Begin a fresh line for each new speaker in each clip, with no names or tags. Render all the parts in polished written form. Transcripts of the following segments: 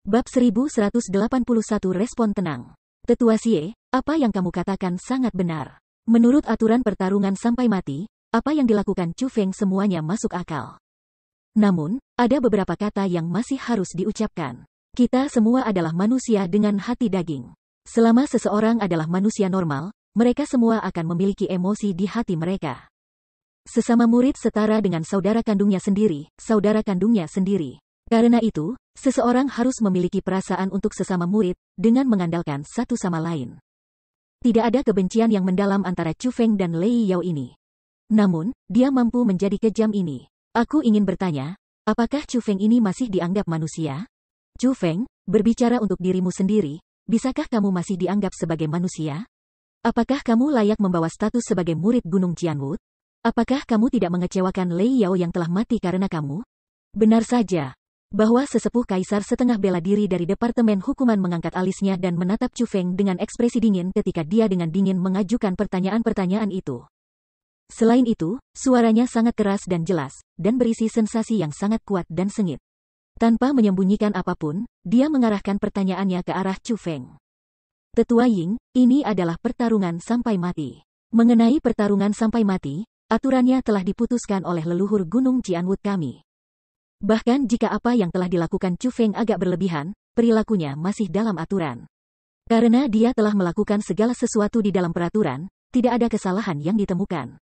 Bab 1181 Respon tenang. Tetua Xie, apa yang kamu katakan sangat benar. Menurut aturan pertarungan sampai mati, apa yang dilakukan Chu Feng semuanya masuk akal. Namun, ada beberapa kata yang masih harus diucapkan. Kita semua adalah manusia dengan hati daging. Selama seseorang adalah manusia normal, mereka semua akan memiliki emosi di hati mereka. Sesama murid setara dengan saudara kandungnya sendiri, saudara kandungnya sendiri. Karena itu, seseorang harus memiliki perasaan untuk sesama murid, dengan mengandalkan satu sama lain. Tidak ada kebencian yang mendalam antara Chu Feng dan Lei Yao ini. Namun, dia mampu menjadi kejam ini. Aku ingin bertanya, apakah Chu Feng ini masih dianggap manusia? Chu Feng, berbicara untuk dirimu sendiri, bisakah kamu masih dianggap sebagai manusia? Apakah kamu layak membawa status sebagai murid Gunung Qianwu? Apakah kamu tidak mengecewakan Lei Yao yang telah mati karena kamu? Benar saja. Bahwa sesepuh kaisar setengah bela diri dari Departemen Hukuman mengangkat alisnya dan menatap Chu Feng dengan ekspresi dingin ketika dia dengan dingin mengajukan pertanyaan-pertanyaan itu. Selain itu, suaranya sangat keras dan jelas, dan berisi sensasi yang sangat kuat dan sengit. Tanpa menyembunyikan apapun, dia mengarahkan pertanyaannya ke arah Chu Feng. Tetua Ying, ini adalah pertarungan sampai mati. Mengenai pertarungan sampai mati, aturannya telah diputuskan oleh leluhur Gunung Qianwu kami. Bahkan jika apa yang telah dilakukan Chu Feng agak berlebihan, perilakunya masih dalam aturan. Karena dia telah melakukan segala sesuatu di dalam peraturan, tidak ada kesalahan yang ditemukan.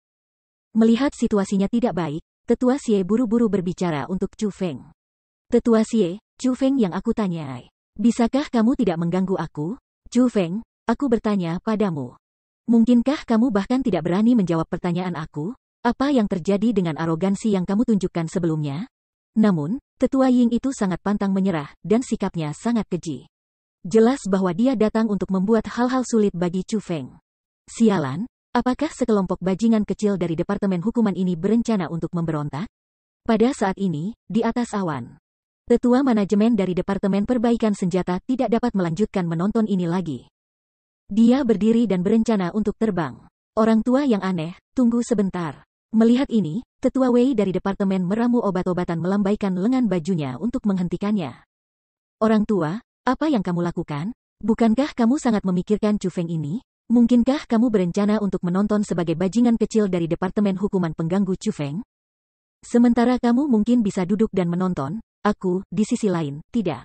Melihat situasinya tidak baik, Tetua Xie buru-buru berbicara untuk Chu Feng. Tetua Xie, Chu Feng yang aku tanyai. Bisakah kamu tidak mengganggu aku? Chu Feng, aku bertanya padamu. Mungkinkah kamu bahkan tidak berani menjawab pertanyaan aku? Apa yang terjadi dengan arogansi yang kamu tunjukkan sebelumnya? Namun, Tetua Ying itu sangat pantang menyerah, dan sikapnya sangat keji. Jelas bahwa dia datang untuk membuat hal-hal sulit bagi Chu Feng. Sialan, apakah sekelompok bajingan kecil dari Departemen Hukuman ini berencana untuk memberontak? Pada saat ini, di atas awan. Tetua manajemen dari Departemen Perbaikan Senjata tidak dapat melanjutkan menonton ini lagi. Dia berdiri dan berencana untuk terbang. Orang tua yang aneh, tunggu sebentar. Melihat ini, Tetua Wei dari departemen meramu obat-obatan melambaikan lengan bajunya untuk menghentikannya. Orang tua, apa yang kamu lakukan? Bukankah kamu sangat memikirkan Chu Feng ini? Mungkinkah kamu berencana untuk menonton sebagai bajingan kecil dari Departemen Hukuman pengganggu Chu Feng? Sementara kamu mungkin bisa duduk dan menonton, aku, di sisi lain, tidak.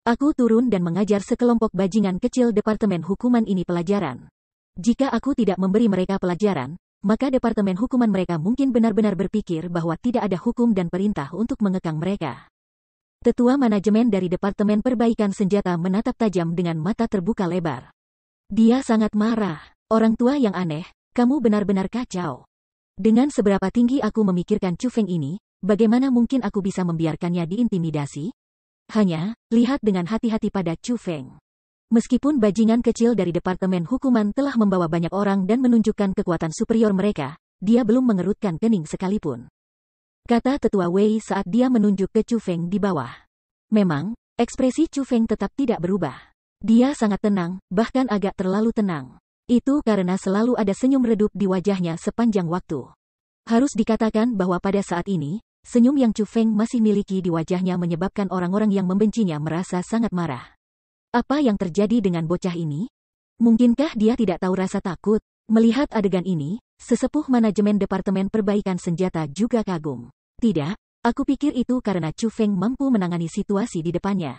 Aku turun dan mengajar sekelompok bajingan kecil Departemen Hukuman ini pelajaran. Jika aku tidak memberi mereka pelajaran, maka Departemen Hukuman mereka mungkin benar-benar berpikir bahwa tidak ada hukum dan perintah untuk mengekang mereka. Tetua manajemen dari Departemen Perbaikan Senjata menatap tajam dengan mata terbuka lebar. Dia sangat marah. Orang tua yang aneh, kamu benar-benar kacau. Dengan seberapa tinggi aku memikirkan Chu Feng ini, bagaimana mungkin aku bisa membiarkannya diintimidasi? Hanya, lihat dengan hati-hati pada Chu Feng. Meskipun bajingan kecil dari Departemen Hukuman telah membawa banyak orang dan menunjukkan kekuatan superior mereka, dia belum mengerutkan kening sekalipun. Kata Tetua Wei saat dia menunjuk ke Chu Feng di bawah. Memang, ekspresi Chu Feng tetap tidak berubah. Dia sangat tenang, bahkan agak terlalu tenang. Itu karena selalu ada senyum redup di wajahnya sepanjang waktu. Harus dikatakan bahwa pada saat ini, senyum yang Chu Feng masih miliki di wajahnya menyebabkan orang-orang yang membencinya merasa sangat marah. Apa yang terjadi dengan bocah ini? Mungkinkah dia tidak tahu rasa takut? Melihat adegan ini, sesepuh manajemen Departemen Perbaikan Senjata juga kagum. Tidak, aku pikir itu karena Chu Feng mampu menangani situasi di depannya.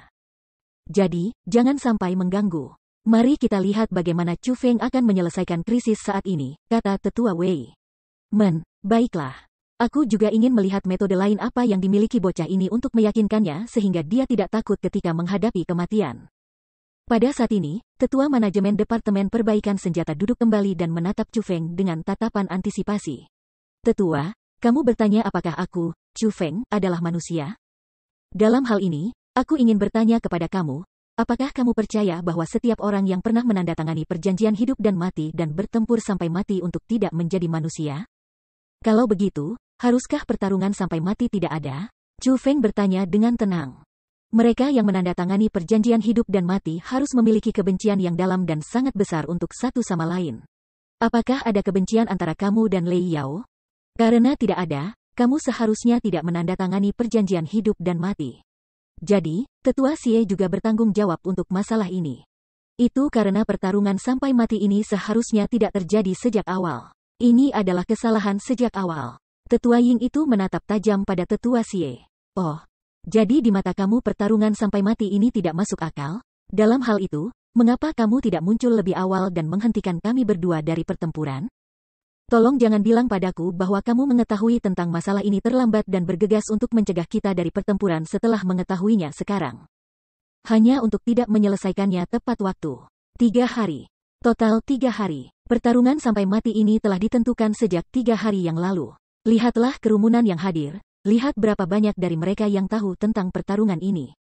Jadi, jangan sampai mengganggu. Mari kita lihat bagaimana Chu Feng akan menyelesaikan krisis saat ini, kata Tetua Wei. Baiklah. Aku juga ingin melihat metode lain apa yang dimiliki bocah ini untuk meyakinkannya sehingga dia tidak takut ketika menghadapi kematian. Pada saat ini, Tetua Manajemen Departemen Perbaikan Senjata duduk kembali dan menatap Chu Feng dengan tatapan antisipasi. Tetua, kamu bertanya apakah aku, Chu Feng, adalah manusia? Dalam hal ini, aku ingin bertanya kepada kamu, apakah kamu percaya bahwa setiap orang yang pernah menandatangani perjanjian hidup dan mati dan bertempur sampai mati untuk tidak menjadi manusia? Kalau begitu, haruskah pertarungan sampai mati tidak ada? Chu Feng bertanya dengan tenang. Mereka yang menandatangani perjanjian hidup dan mati harus memiliki kebencian yang dalam dan sangat besar untuk satu sama lain. Apakah ada kebencian antara kamu dan Lei Yao? Karena tidak ada, kamu seharusnya tidak menandatangani perjanjian hidup dan mati. Jadi, Tetua Xie juga bertanggung jawab untuk masalah ini. Itu karena pertarungan sampai mati ini seharusnya tidak terjadi sejak awal. Ini adalah kesalahan sejak awal. Tetua Ying itu menatap tajam pada Tetua Xie. Oh, jadi di mata kamu pertarungan sampai mati ini tidak masuk akal? Dalam hal itu, mengapa kamu tidak muncul lebih awal dan menghentikan kami berdua dari pertempuran? Tolong jangan bilang padaku bahwa kamu mengetahui tentang masalah ini terlambat dan bergegas untuk mencegah kita dari pertempuran setelah mengetahuinya sekarang. Hanya untuk tidak menyelesaikannya tepat waktu. 3 hari. Total 3 hari. Pertarungan sampai mati ini telah ditentukan sejak 3 hari yang lalu. Lihatlah kerumunan yang hadir, lihat berapa banyak dari mereka yang tahu tentang pertarungan ini.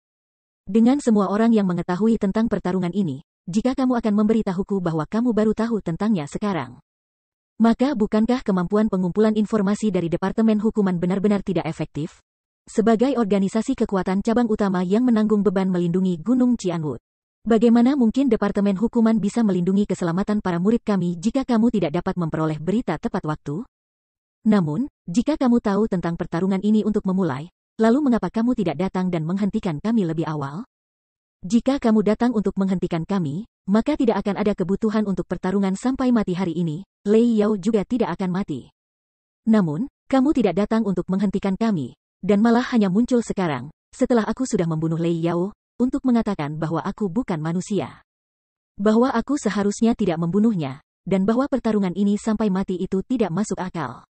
Dengan semua orang yang mengetahui tentang pertarungan ini, jika kamu akan memberitahuku bahwa kamu baru tahu tentangnya sekarang, maka bukankah kemampuan pengumpulan informasi dari Departemen Hukuman benar-benar tidak efektif? Sebagai organisasi kekuatan cabang utama yang menanggung beban melindungi Gunung Cianwood, bagaimana mungkin Departemen Hukuman bisa melindungi keselamatan para murid kami jika kamu tidak dapat memperoleh berita tepat waktu? Namun, jika kamu tahu tentang pertarungan ini untuk memulai, lalu mengapa kamu tidak datang dan menghentikan kami lebih awal? Jika kamu datang untuk menghentikan kami, maka tidak akan ada kebutuhan untuk pertarungan sampai mati hari ini, Lei Yao juga tidak akan mati. Namun, kamu tidak datang untuk menghentikan kami, dan malah hanya muncul sekarang, setelah aku sudah membunuh Lei Yao, untuk mengatakan bahwa aku bukan manusia. Bahwa aku seharusnya tidak membunuhnya, dan bahwa pertarungan ini sampai mati itu tidak masuk akal.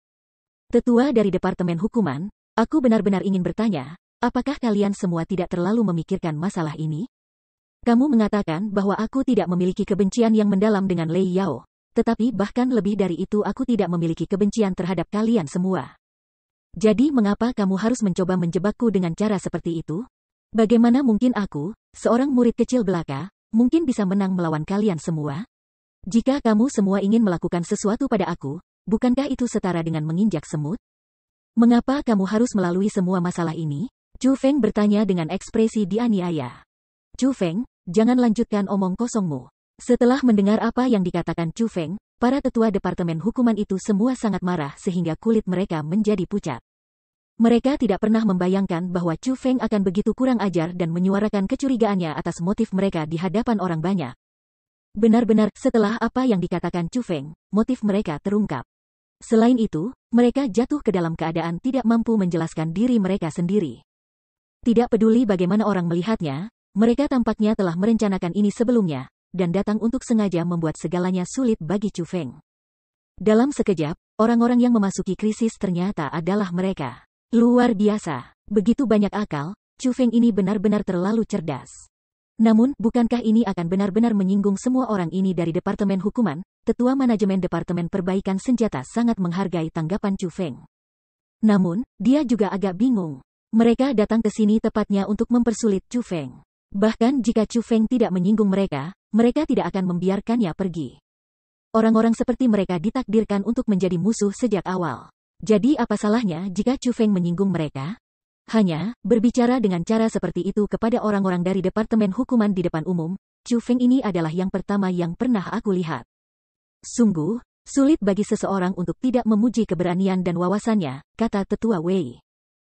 Tetua dari Departemen Hukuman, aku benar-benar ingin bertanya, apakah kalian semua tidak terlalu memikirkan masalah ini? Kamu mengatakan bahwa aku tidak memiliki kebencian yang mendalam dengan Lei Yao, tetapi bahkan lebih dari itu aku tidak memiliki kebencian terhadap kalian semua. Jadi mengapa kamu harus mencoba menjebakku dengan cara seperti itu? Bagaimana mungkin aku, seorang murid kecil belaka, mungkin bisa menang melawan kalian semua? Jika kamu semua ingin melakukan sesuatu pada aku, bukankah itu setara dengan menginjak semut? Mengapa kamu harus melalui semua masalah ini? Chu Feng bertanya dengan ekspresi dianiaya. Chu Feng, jangan lanjutkan omong kosongmu. Setelah mendengar apa yang dikatakan Chu Feng, para tetua Departemen Hukuman itu semua sangat marah sehingga kulit mereka menjadi pucat. Mereka tidak pernah membayangkan bahwa Chu Feng akan begitu kurang ajar dan menyuarakan kecurigaannya atas motif mereka di hadapan orang banyak. Benar-benar, setelah apa yang dikatakan Chu Feng, motif mereka terungkap. Selain itu, mereka jatuh ke dalam keadaan tidak mampu menjelaskan diri mereka sendiri. Tidak peduli bagaimana orang melihatnya, mereka tampaknya telah merencanakan ini sebelumnya, dan datang untuk sengaja membuat segalanya sulit bagi Chu Feng. Dalam sekejap, orang-orang yang memasuki krisis ternyata adalah mereka. Luar biasa, begitu banyak akal, Chu Feng ini benar-benar terlalu cerdas. Namun, bukankah ini akan benar-benar menyinggung semua orang ini dari Departemen Hukuman? Tetua Manajemen Departemen Perbaikan Senjata sangat menghargai tanggapan Chu Feng. Namun, dia juga agak bingung. Mereka datang ke sini tepatnya untuk mempersulit Chu Feng. Bahkan jika Chu Feng tidak menyinggung mereka, mereka tidak akan membiarkannya pergi. Orang-orang seperti mereka ditakdirkan untuk menjadi musuh sejak awal. Jadi apa salahnya jika Chu Feng menyinggung mereka? Hanya, berbicara dengan cara seperti itu kepada orang-orang dari Departemen Hukuman di depan umum, Chu Feng ini adalah yang pertama yang pernah aku lihat. Sungguh, sulit bagi seseorang untuk tidak memuji keberanian dan wawasannya, kata Tetua Wei.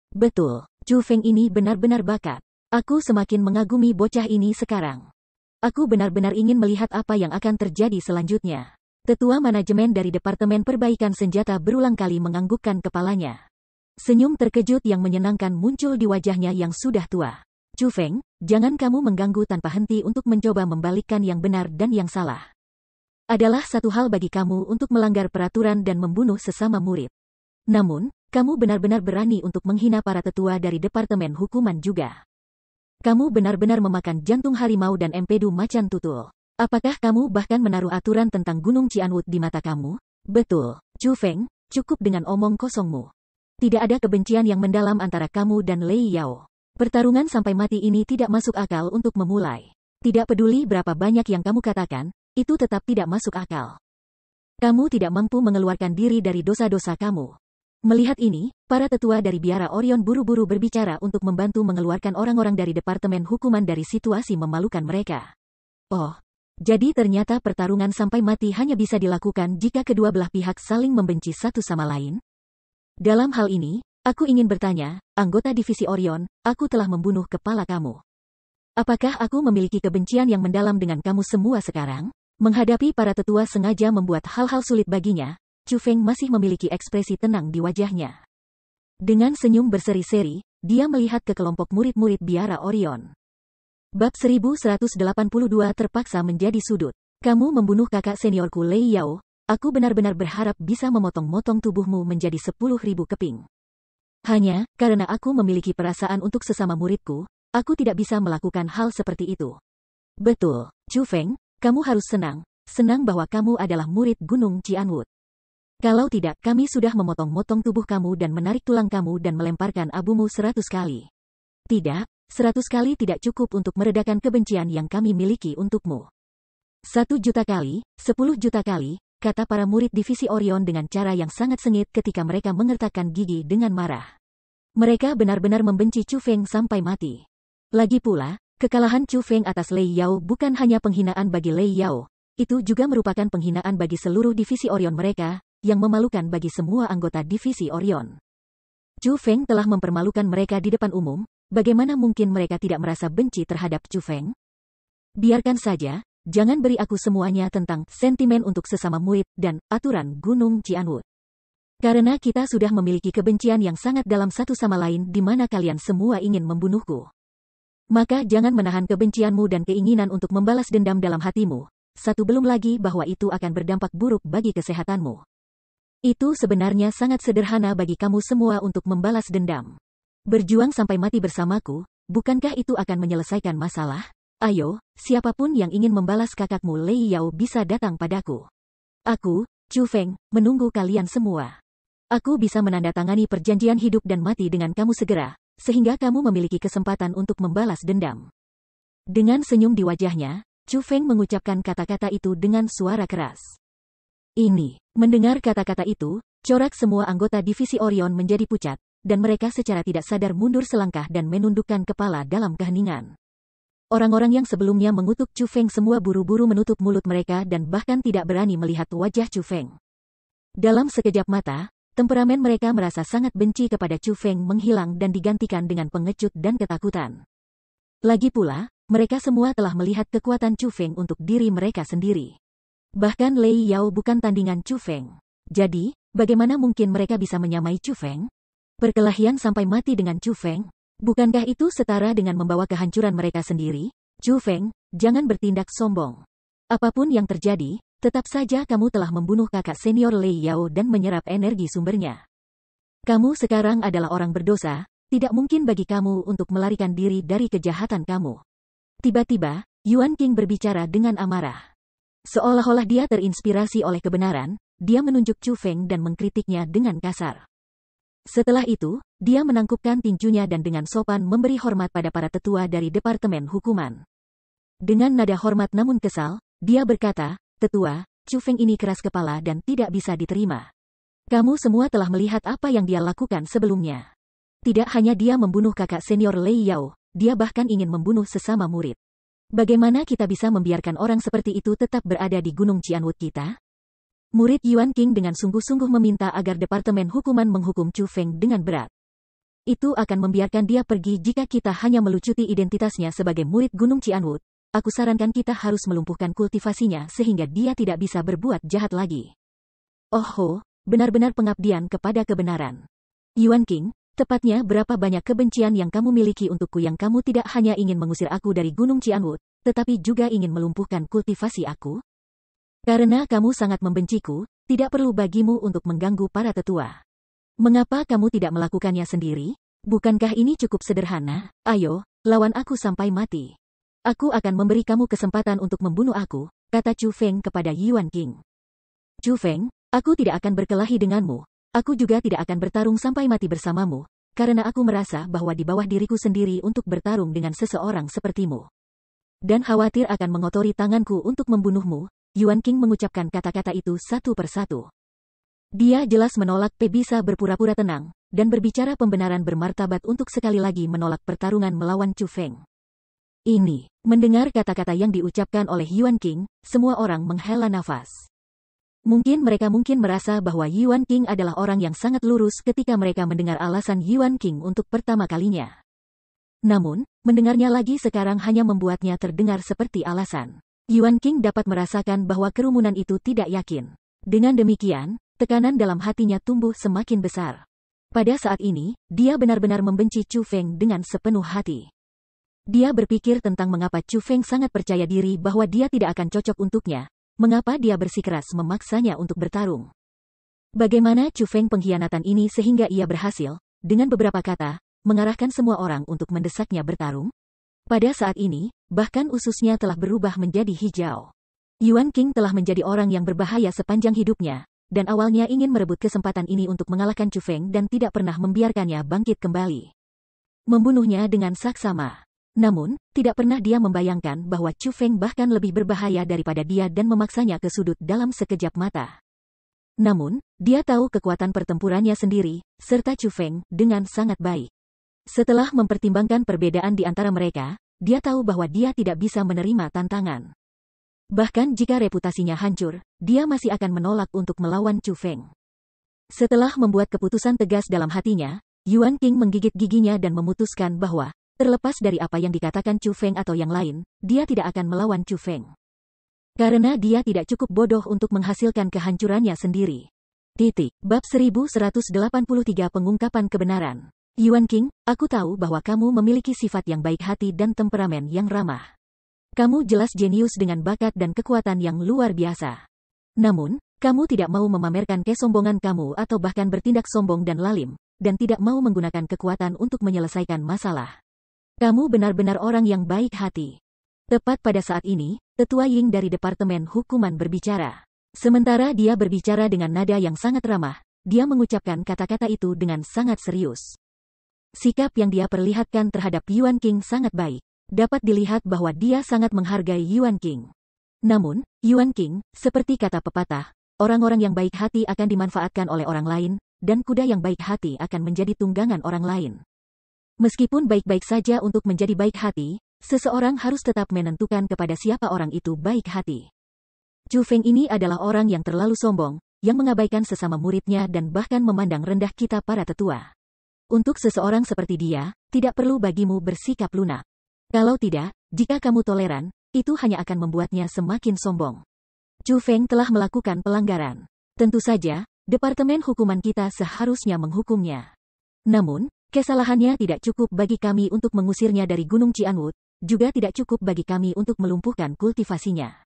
Betul, Chu Feng ini benar-benar bakat. Aku semakin mengagumi bocah ini sekarang. Aku benar-benar ingin melihat apa yang akan terjadi selanjutnya. Tetua manajemen dari Departemen Perbaikan Senjata berulang kali menganggukkan kepalanya. Senyum terkejut yang menyenangkan muncul di wajahnya yang sudah tua. Chu Feng, jangan kamu mengganggu tanpa henti untuk mencoba membalikkan yang benar dan yang salah. Adalah satu hal bagi kamu untuk melanggar peraturan dan membunuh sesama murid. Namun, kamu benar-benar berani untuk menghina para tetua dari Departemen Hukuman juga. Kamu benar-benar memakan jantung harimau dan empedu macan tutul. Apakah kamu bahkan menaruh aturan tentang Gunung Cianwood di mata kamu? Betul, Chu Feng, cukup dengan omong kosongmu. Tidak ada kebencian yang mendalam antara kamu dan Lei Yao. Pertarungan sampai mati ini tidak masuk akal untuk memulai. Tidak peduli berapa banyak yang kamu katakan, itu tetap tidak masuk akal. Kamu tidak mampu mengeluarkan diri dari dosa-dosa kamu. Melihat ini, para tetua dari Biara Orion buru-buru berbicara untuk membantu mengeluarkan orang-orang dari Departemen Hukuman dari situasi memalukan mereka. Oh, jadi ternyata pertarungan sampai mati hanya bisa dilakukan jika kedua belah pihak saling membenci satu sama lain? Dalam hal ini, Aku ingin bertanya, anggota divisi Orion, aku telah membunuh kepala kamu. Apakah aku memiliki kebencian yang mendalam dengan kamu semua sekarang? Menghadapi para tetua sengaja membuat hal-hal sulit baginya, Chu Feng masih memiliki ekspresi tenang di wajahnya. Dengan senyum berseri-seri, dia melihat ke kelompok murid-murid biara Orion. Bab 1182 terpaksa menjadi sudut. Kamu membunuh kakak seniorku Lei Yao, aku benar-benar berharap bisa memotong-motong tubuhmu menjadi 10.000 keping. Hanya, karena aku memiliki perasaan untuk sesama muridku, aku tidak bisa melakukan hal seperti itu. Betul, Chu Feng, kamu harus senang bahwa kamu adalah murid Gunung Cianwood. Kalau tidak, kami sudah memotong-motong tubuh kamu dan menarik tulang kamu dan melemparkan abumu 100 kali. Tidak, 100 kali tidak cukup untuk meredakan kebencian yang kami miliki untukmu. 1 juta kali, 10 juta kali, kata para murid divisi Orion dengan cara yang sangat sengit ketika mereka mengertakkan gigi dengan marah. Mereka benar-benar membenci Chu Feng sampai mati. Lagi pula, kekalahan Chu Feng atas Lei Yao bukan hanya penghinaan bagi Lei Yao, itu juga merupakan penghinaan bagi seluruh divisi Orion mereka, yang memalukan bagi semua anggota divisi Orion. Chu Feng telah mempermalukan mereka di depan umum, bagaimana mungkin mereka tidak merasa benci terhadap Chu Feng? Biarkan saja. Jangan beri aku semuanya tentang sentimen untuk sesama murid dan aturan Gunung Cianwood. Karena kita sudah memiliki kebencian yang sangat dalam satu sama lain di mana kalian semua ingin membunuhku. Maka jangan menahan kebencianmu dan keinginan untuk membalas dendam dalam hatimu. Satu belum lagi bahwa itu akan berdampak buruk bagi kesehatanmu. Itu sebenarnya sangat sederhana bagi kamu semua untuk membalas dendam. Berjuang sampai mati bersamaku, bukankah itu akan menyelesaikan masalah? Ayo, siapapun yang ingin membalas kakakmu Lei Yao bisa datang padaku. Aku, Chu Feng, menunggu kalian semua. Aku bisa menandatangani perjanjian hidup dan mati dengan kamu segera, sehingga kamu memiliki kesempatan untuk membalas dendam. Dengan senyum di wajahnya, Chu Feng mengucapkan kata-kata itu dengan suara keras. Mendengar kata-kata itu, corak semua anggota divisi Orion menjadi pucat, dan mereka secara tidak sadar mundur selangkah dan menundukkan kepala dalam keheningan. Orang-orang yang sebelumnya mengutuk Chu Feng semua buru-buru menutup mulut mereka dan bahkan tidak berani melihat wajah Chu Feng. Dalam sekejap mata, temperamen mereka merasa sangat benci kepada Chu Feng menghilang dan digantikan dengan pengecut dan ketakutan. Lagi pula, mereka semua telah melihat kekuatan Chu Feng untuk diri mereka sendiri. Bahkan Lei Yao bukan tandingan Chu Feng. Jadi, bagaimana mungkin mereka bisa menyamai Chu Feng? Perkelahian sampai mati dengan Chu Feng? Bukankah itu setara dengan membawa kehancuran mereka sendiri? Chu Feng, jangan bertindak sombong. Apapun yang terjadi, tetap saja kamu telah membunuh kakak senior Lei Yao dan menyerap energi sumbernya. Kamu sekarang adalah orang berdosa, tidak mungkin bagi kamu untuk melarikan diri dari kejahatan kamu. Tiba-tiba, Yuan King berbicara dengan amarah. Seolah-olah dia terinspirasi oleh kebenaran, dia menunjuk Chu Feng dan mengkritiknya dengan kasar. Setelah itu, dia menangkupkan tinjunya dan dengan sopan memberi hormat pada para tetua dari Departemen Hukuman. Dengan nada hormat namun kesal, dia berkata, "Tetua, Chu Feng ini keras kepala dan tidak bisa diterima. Kamu semua telah melihat apa yang dia lakukan sebelumnya. Tidak hanya dia membunuh kakak senior Lei Yao, dia bahkan ingin membunuh sesama murid. Bagaimana kita bisa membiarkan orang seperti itu tetap berada di Gunung Cianwood kita?" Murid Yuan King dengan sungguh-sungguh meminta agar Departemen Hukuman menghukum Chu Feng dengan berat. Itu akan membiarkan dia pergi jika kita hanya melucuti identitasnya sebagai murid Gunung Cianwood. Aku sarankan kita harus melumpuhkan kultivasinya sehingga dia tidak bisa berbuat jahat lagi. Oh, benar-benar pengabdian kepada kebenaran. Yuan King, tepatnya berapa banyak kebencian yang kamu miliki untukku yang kamu tidak hanya ingin mengusir aku dari Gunung Cianwood, tetapi juga ingin melumpuhkan kultivasi aku? Karena kamu sangat membenciku, tidak perlu bagimu untuk mengganggu para tetua. Mengapa kamu tidak melakukannya sendiri? Bukankah ini cukup sederhana? Ayo, lawan aku sampai mati. Aku akan memberi kamu kesempatan untuk membunuh aku, kata Chu Feng kepada Yuan King. Chu Feng, aku tidak akan berkelahi denganmu. Aku juga tidak akan bertarung sampai mati bersamamu, karena aku merasa bahwa di bawah diriku sendiri untuk bertarung dengan seseorang sepertimu. Dan khawatir akan mengotori tanganku untuk membunuhmu. Yuan King mengucapkan kata-kata itu satu persatu. Dia jelas menolak bisa berpura-pura tenang, dan berbicara pembenaran bermartabat untuk sekali lagi menolak pertarungan melawan Chu Feng. Mendengar kata-kata yang diucapkan oleh Yuan King, semua orang menghela nafas. Mungkin mereka merasa bahwa Yuan King adalah orang yang sangat lurus ketika mereka mendengar alasan Yuan King untuk pertama kalinya. Namun, mendengarnya lagi sekarang hanya membuatnya terdengar seperti alasan. Yuan King dapat merasakan bahwa kerumunan itu tidak yakin. Dengan demikian, tekanan dalam hatinya tumbuh semakin besar. Pada saat ini, dia benar-benar membenci Chu Feng dengan sepenuh hati. Dia berpikir tentang mengapa Chu Feng sangat percaya diri bahwa dia tidak akan cocok untuknya, mengapa dia bersikeras memaksanya untuk bertarung. Bagaimana Chu Feng pengkhianatan ini sehingga ia berhasil, dengan beberapa kata, mengarahkan semua orang untuk mendesaknya bertarung? Pada saat ini, bahkan ususnya telah berubah menjadi hijau. Yuan King telah menjadi orang yang berbahaya sepanjang hidupnya, dan awalnya ingin merebut kesempatan ini untuk mengalahkan Chu Feng dan tidak pernah membiarkannya bangkit kembali. Membunuhnya dengan saksama. Namun, tidak pernah dia membayangkan bahwa Chu Feng bahkan lebih berbahaya daripada dia dan memaksanya ke sudut dalam sekejap mata. Namun, dia tahu kekuatan pertempurannya sendiri, serta Chu Feng, dengan sangat baik. Setelah mempertimbangkan perbedaan di antara mereka, dia tahu bahwa dia tidak bisa menerima tantangan. Bahkan jika reputasinya hancur, dia masih akan menolak untuk melawan Chu Feng. Setelah membuat keputusan tegas dalam hatinya, Yuan King menggigit giginya dan memutuskan bahwa, terlepas dari apa yang dikatakan Chu Feng atau yang lain, dia tidak akan melawan Chu Feng. Karena dia tidak cukup bodoh untuk menghasilkan kehancurannya sendiri. Bab 1183 Pengungkapan Kebenaran. Yuan King, aku tahu bahwa kamu memiliki sifat yang baik hati dan temperamen yang ramah. Kamu jelas jenius dengan bakat dan kekuatan yang luar biasa. Namun, kamu tidak mau memamerkan kesombongan kamu atau bahkan bertindak sombong dan lalim, dan tidak mau menggunakan kekuatan untuk menyelesaikan masalah. Kamu benar-benar orang yang baik hati. Tepat pada saat ini, Tetua Ying dari Departemen Hukuman berbicara. Sementara dia berbicara dengan nada yang sangat ramah, dia mengucapkan kata-kata itu dengan sangat serius. Sikap yang dia perlihatkan terhadap Yuan King sangat baik. Dapat dilihat bahwa dia sangat menghargai Yuan King. Namun, Yuan King, seperti kata pepatah, orang-orang yang baik hati akan dimanfaatkan oleh orang lain, dan kuda yang baik hati akan menjadi tunggangan orang lain. Meskipun baik-baik saja untuk menjadi baik hati, seseorang harus tetap menentukan kepada siapa orang itu baik hati. Chu Feng ini adalah orang yang terlalu sombong, yang mengabaikan sesama muridnya dan bahkan memandang rendah kita para tetua. Untuk seseorang seperti dia, tidak perlu bagimu bersikap lunak. Kalau tidak, jika kamu toleran, itu hanya akan membuatnya semakin sombong. Chu Feng telah melakukan pelanggaran. Tentu saja, Departemen Hukuman kita seharusnya menghukumnya. Namun, kesalahannya tidak cukup bagi kami untuk mengusirnya dari Gunung Cianwood, juga tidak cukup bagi kami untuk melumpuhkan kultivasinya.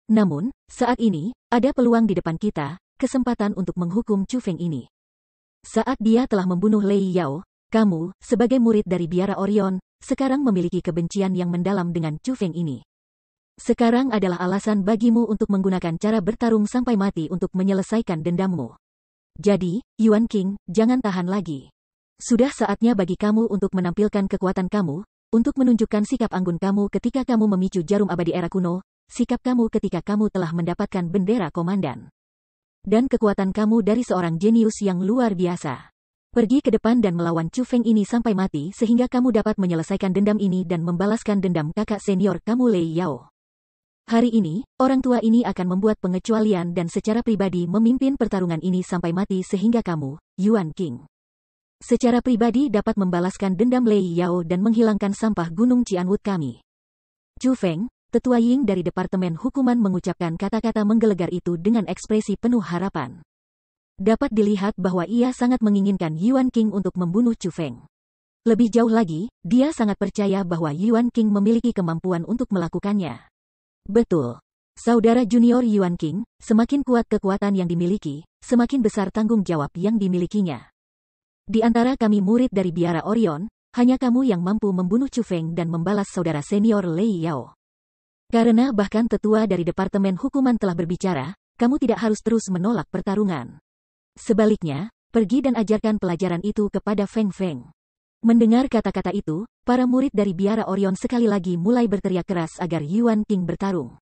Namun, saat ini, ada peluang di depan kita, kesempatan untuk menghukum Chu Feng ini. Saat dia telah membunuh Lei Yao, kamu, sebagai murid dari Biara Orion, sekarang memiliki kebencian yang mendalam dengan Chu Feng ini. Sekarang adalah alasan bagimu untuk menggunakan cara bertarung sampai mati untuk menyelesaikan dendammu. Jadi, Yuan King, jangan tahan lagi. Sudah saatnya bagi kamu untuk menampilkan kekuatan kamu, untuk menunjukkan sikap anggun kamu ketika kamu memicu jarum abadi era kuno, sikap kamu ketika kamu telah mendapatkan bendera komandan. Dan kekuatan kamu dari seorang jenius yang luar biasa. Pergi ke depan dan melawan Chu Feng ini sampai mati sehingga kamu dapat menyelesaikan dendam ini dan membalaskan dendam kakak senior kamu Lei Yao. Hari ini, orang tua ini akan membuat pengecualian dan secara pribadi memimpin pertarungan ini sampai mati sehingga kamu, Yuan King, secara pribadi dapat membalaskan dendam Lei Yao dan menghilangkan sampah Gunung Cianwood kami. Chu Feng, Tetua Ying dari Departemen Hukuman mengucapkan kata-kata menggelegar itu dengan ekspresi penuh harapan. Dapat dilihat bahwa ia sangat menginginkan Yuan King untuk membunuh Chu Feng. Lebih jauh lagi, dia sangat percaya bahwa Yuan King memiliki kemampuan untuk melakukannya. Betul. Saudara junior Yuan King, semakin kuat kekuatan yang dimiliki, semakin besar tanggung jawab yang dimilikinya. Di antara kami murid dari Biara Orion, hanya kamu yang mampu membunuh Chu Feng dan membalas saudara senior Lei Yao. Karena bahkan tetua dari Departemen Hukuman telah berbicara, kamu tidak harus terus menolak pertarungan. Sebaliknya, pergi dan ajarkan pelajaran itu kepada Feng Feng. Mendengar kata-kata itu, para murid dari Biara Orion sekali lagi mulai berteriak keras agar Yuan King bertarung.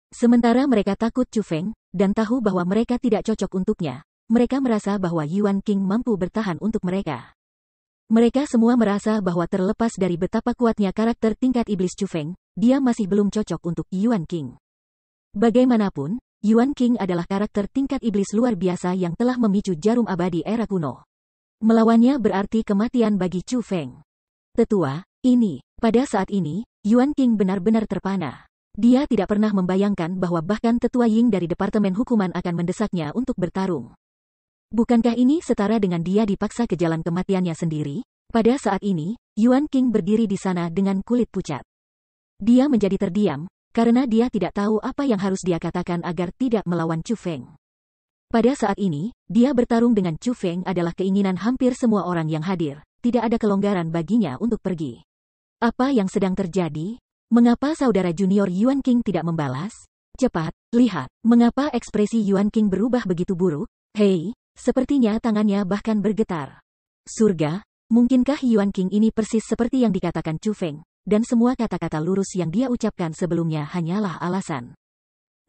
Sementara mereka takut Chu Feng, dan tahu bahwa mereka tidak cocok untuknya, mereka merasa bahwa Yuan King mampu bertahan untuk mereka. Mereka semua merasa bahwa terlepas dari betapa kuatnya karakter tingkat iblis Chu Feng, dia masih belum cocok untuk Yuan King. Bagaimanapun, Yuan King adalah karakter tingkat iblis luar biasa yang telah memicu jarum abadi era kuno. Melawannya berarti kematian bagi Chu Feng. Tetua, pada saat ini, Yuan King benar-benar terpana. Dia tidak pernah membayangkan bahwa bahkan Tetua Ying dari Departemen Hukuman akan mendesaknya untuk bertarung. Bukankah ini setara dengan dia dipaksa ke jalan kematiannya sendiri? Pada saat ini, Yuan King berdiri di sana dengan kulit pucat. Dia menjadi terdiam, karena dia tidak tahu apa yang harus dia katakan agar tidak melawan Chu Feng. Pada saat ini, dia bertarung dengan Chu Feng adalah keinginan hampir semua orang yang hadir. Tidak ada kelonggaran baginya untuk pergi. Apa yang sedang terjadi? Mengapa saudara junior Yuan King tidak membalas? Cepat, lihat. Mengapa ekspresi Yuan King berubah begitu buruk? Hei, sepertinya tangannya bahkan bergetar. Surga, mungkinkah Yuan King ini persis seperti yang dikatakan Chu Feng? Dan semua kata-kata lurus yang dia ucapkan sebelumnya hanyalah alasan.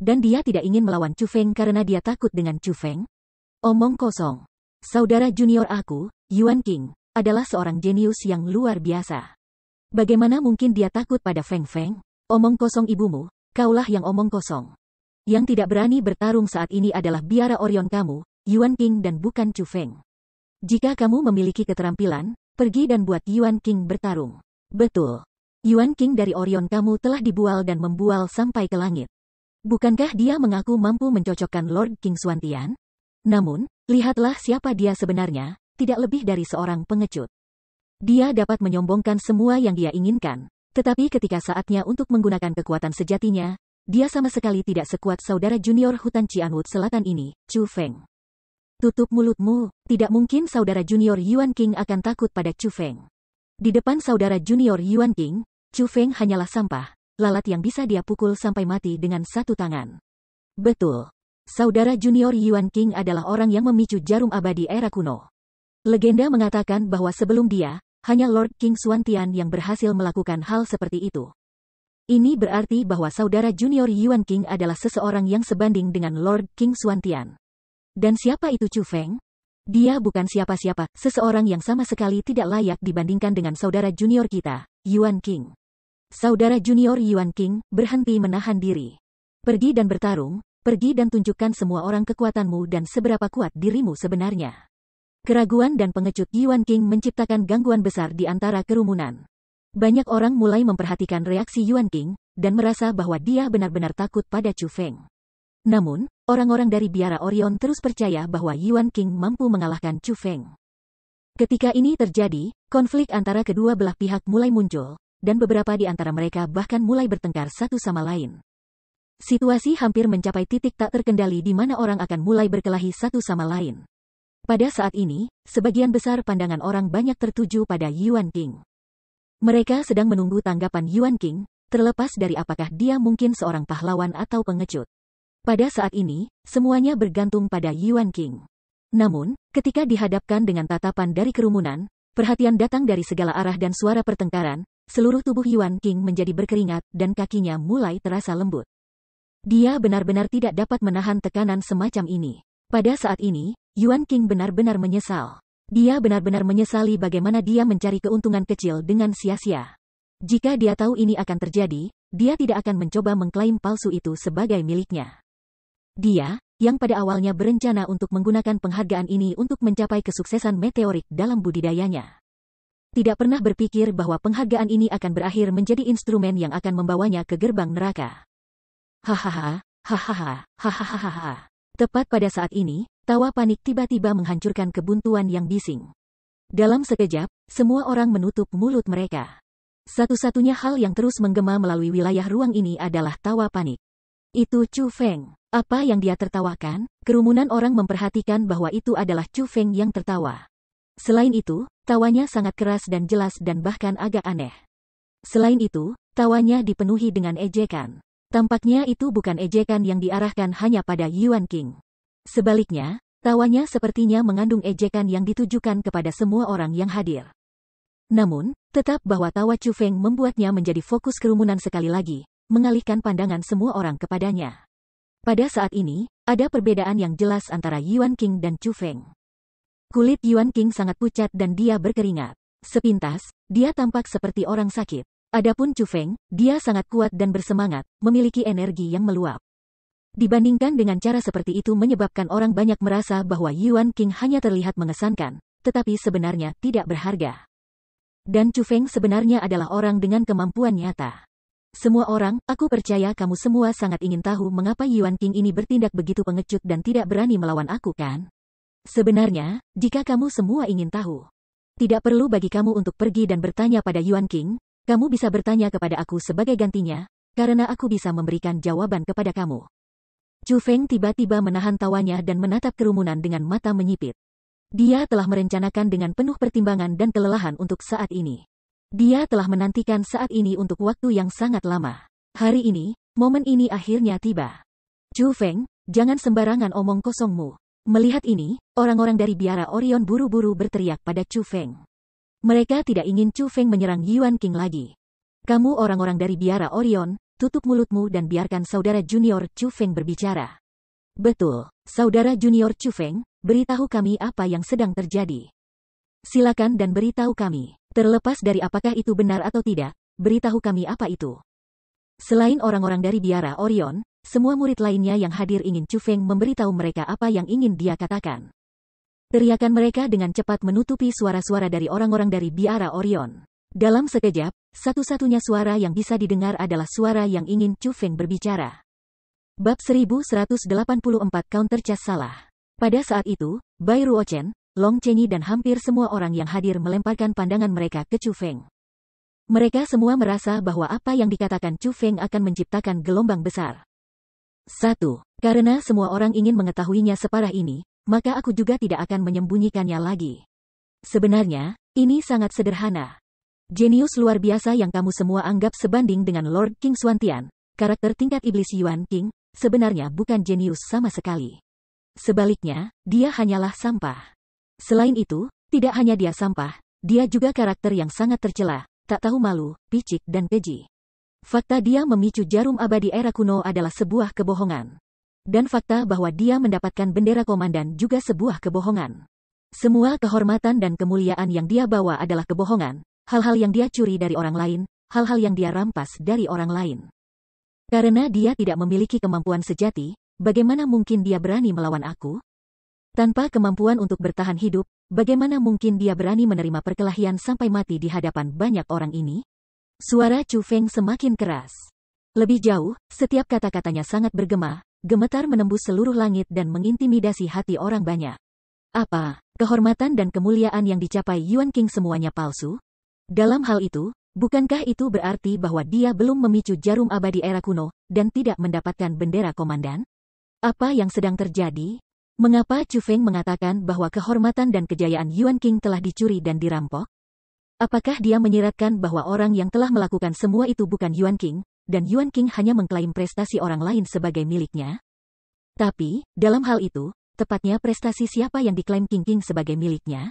Dan dia tidak ingin melawan Chu Feng karena dia takut dengan Chu Feng? Omong kosong. Saudara junior aku, Yuan King, adalah seorang jenius yang luar biasa. Bagaimana mungkin dia takut pada Feng Feng? Omong kosong ibumu, kaulah yang omong kosong. Yang tidak berani bertarung saat ini adalah biara Orion kamu, Yuan King dan bukan Chu Feng. Jika kamu memiliki keterampilan, pergi dan buat Yuan King bertarung. Betul. Yuan King dari Orion kamu telah dibual dan membual sampai ke langit. Bukankah dia mengaku mampu mencocokkan Lord King Xuantian? Namun, lihatlah siapa dia sebenarnya, tidak lebih dari seorang pengecut. Dia dapat menyombongkan semua yang dia inginkan, tetapi ketika saatnya untuk menggunakan kekuatan sejatinya, dia sama sekali tidak sekuat saudara junior Hutan Qianwood Selatan ini, Chu Feng. Tutup mulutmu, tidak mungkin saudara junior Yuan King akan takut pada Chu Feng. Di depan saudara junior Yuan King, Chu Feng hanyalah sampah, lalat yang bisa dia pukul sampai mati dengan satu tangan. Betul. Saudara junior Yuan King adalah orang yang memicu jarum abadi era kuno. Legenda mengatakan bahwa sebelum dia, hanya Lord King Xuantian yang berhasil melakukan hal seperti itu. Ini berarti bahwa saudara junior Yuan King adalah seseorang yang sebanding dengan Lord King Xuantian. Dan siapa itu Chu Feng? Dia bukan siapa-siapa, seseorang yang sama sekali tidak layak dibandingkan dengan saudara junior kita, Yuan King. Saudara junior Yuan King, berhenti menahan diri. Pergi dan bertarung, pergi dan tunjukkan semua orang kekuatanmu dan seberapa kuat dirimu sebenarnya. Keraguan dan pengecut Yuan King menciptakan gangguan besar di antara kerumunan. Banyak orang mulai memperhatikan reaksi Yuan King, dan merasa bahwa dia benar-benar takut pada Chu Feng. Namun, orang-orang dari biara Orion terus percaya bahwa Yuan King mampu mengalahkan Chu Feng. Ketika ini terjadi, konflik antara kedua belah pihak mulai muncul, dan beberapa di antara mereka bahkan mulai bertengkar satu sama lain. Situasi hampir mencapai titik tak terkendali di mana orang akan mulai berkelahi satu sama lain. Pada saat ini, sebagian besar pandangan orang banyak tertuju pada Yuan King. Mereka sedang menunggu tanggapan Yuan King, terlepas dari apakah dia mungkin seorang pahlawan atau pengecut. Pada saat ini, semuanya bergantung pada Yuan King. Namun, ketika dihadapkan dengan tatapan dari kerumunan, perhatian datang dari segala arah dan suara pertengkaran, seluruh tubuh Yuan King menjadi berkeringat dan kakinya mulai terasa lembut. Dia benar-benar tidak dapat menahan tekanan semacam ini. Pada saat ini, Yuan King benar-benar menyesal. Dia benar-benar menyesali bagaimana dia mencari keuntungan kecil dengan sia-sia. Jika dia tahu ini akan terjadi, dia tidak akan mencoba mengklaim palsu itu sebagai miliknya. Dia, yang pada awalnya berencana untuk menggunakan penghargaan ini untuk mencapai kesuksesan meteorik dalam budidayanya, tidak pernah berpikir bahwa penghargaan ini akan berakhir menjadi instrumen yang akan membawanya ke gerbang neraka. Hahaha, hahaha, hahaha. Tepat pada saat ini, tawa panik tiba-tiba menghancurkan kebuntuan yang bising. Dalam sekejap, semua orang menutup mulut mereka. Satu-satunya hal yang terus menggema melalui wilayah ruang ini adalah tawa panik. Itu Chu Feng. Apa yang dia tertawakan? Kerumunan orang memperhatikan bahwa itu adalah Chu Feng yang tertawa. Selain itu, tawanya sangat keras dan jelas dan bahkan agak aneh. Selain itu, tawanya dipenuhi dengan ejekan. Tampaknya itu bukan ejekan yang diarahkan hanya pada Yuan King. Sebaliknya, tawanya sepertinya mengandung ejekan yang ditujukan kepada semua orang yang hadir. Namun, tetap bahwa tawa Chu Feng membuatnya menjadi fokus kerumunan sekali lagi, mengalihkan pandangan semua orang kepadanya. Pada saat ini, ada perbedaan yang jelas antara Yuan King dan Chu Feng. Kulit Yuan King sangat pucat dan dia berkeringat. Sepintas, dia tampak seperti orang sakit. Adapun Chu Feng, dia sangat kuat dan bersemangat, memiliki energi yang meluap. Dibandingkan dengan cara seperti itu menyebabkan orang banyak merasa bahwa Yuan King hanya terlihat mengesankan, tetapi sebenarnya tidak berharga. Dan Chu Feng sebenarnya adalah orang dengan kemampuan nyata. Semua orang, aku percaya kamu semua sangat ingin tahu mengapa Yuan King ini bertindak begitu pengecut dan tidak berani melawan aku kan? Sebenarnya, jika kamu semua ingin tahu, tidak perlu bagi kamu untuk pergi dan bertanya pada Yuan King, kamu bisa bertanya kepada aku sebagai gantinya, karena aku bisa memberikan jawaban kepada kamu. Chu Feng tiba-tiba menahan tawanya dan menatap kerumunan dengan mata menyipit. Dia telah merencanakan dengan penuh pertimbangan dan kelelahan untuk saat ini. Dia telah menantikan saat ini untuk waktu yang sangat lama. Hari ini, momen ini akhirnya tiba. Chu Feng, jangan sembarangan omong kosongmu. Melihat ini, orang-orang dari biara Orion buru-buru berteriak pada Chu Feng. Mereka tidak ingin Chu Feng menyerang Yuan King lagi. Kamu orang-orang dari biara Orion, tutup mulutmu dan biarkan saudara junior Chu Feng berbicara. Betul, saudara junior Chu Feng, beritahu kami apa yang sedang terjadi. Silakan dan beritahu kami, terlepas dari apakah itu benar atau tidak, beritahu kami apa itu. Selain orang-orang dari biara Orion, semua murid lainnya yang hadir ingin Chu Feng memberitahu mereka apa yang ingin dia katakan. Teriakan mereka dengan cepat menutupi suara-suara dari orang-orang dari biara Orion. Dalam sekejap, satu-satunya suara yang bisa didengar adalah suara yang ingin Chu Feng berbicara. Bab 1184 Counter Cas salah. Pada saat itu, Bai Ruochen, Long Chenyi dan hampir semua orang yang hadir melemparkan pandangan mereka ke Chu Feng. Mereka semua merasa bahwa apa yang dikatakan Chu Feng akan menciptakan gelombang besar. 1. Karena semua orang ingin mengetahuinya separah ini, maka aku juga tidak akan menyembunyikannya lagi. Sebenarnya, ini sangat sederhana. Jenius luar biasa yang kamu semua anggap sebanding dengan Lord King Xuantian, karakter tingkat iblis Yuan King, sebenarnya bukan jenius sama sekali. Sebaliknya, dia hanyalah sampah. Selain itu, tidak hanya dia sampah, dia juga karakter yang sangat tercela, tak tahu malu, picik dan keji. Fakta dia memicu jarum abadi era kuno adalah sebuah kebohongan. Dan fakta bahwa dia mendapatkan bendera komandan juga sebuah kebohongan. Semua kehormatan dan kemuliaan yang dia bawa adalah kebohongan. Hal-hal yang dia curi dari orang lain, hal-hal yang dia rampas dari orang lain. Karena dia tidak memiliki kemampuan sejati, bagaimana mungkin dia berani melawan aku? Tanpa kemampuan untuk bertahan hidup, bagaimana mungkin dia berani menerima perkelahian sampai mati di hadapan banyak orang ini? Suara Chu Feng semakin keras. Lebih jauh, setiap kata-katanya sangat bergema, gemetar menembus seluruh langit dan mengintimidasi hati orang banyak. Apa, kehormatan dan kemuliaan yang dicapai Yuan King semuanya palsu? Dalam hal itu, bukankah itu berarti bahwa dia belum memicu jarum abadi era kuno, dan tidak mendapatkan bendera komandan? Apa yang sedang terjadi? Mengapa Chu Feng mengatakan bahwa kehormatan dan kejayaan Yuan King telah dicuri dan dirampok? Apakah dia menyiratkan bahwa orang yang telah melakukan semua itu bukan Yuan King, dan Yuan King hanya mengklaim prestasi orang lain sebagai miliknya? Tapi, dalam hal itu, tepatnya prestasi siapa yang diklaim King sebagai miliknya?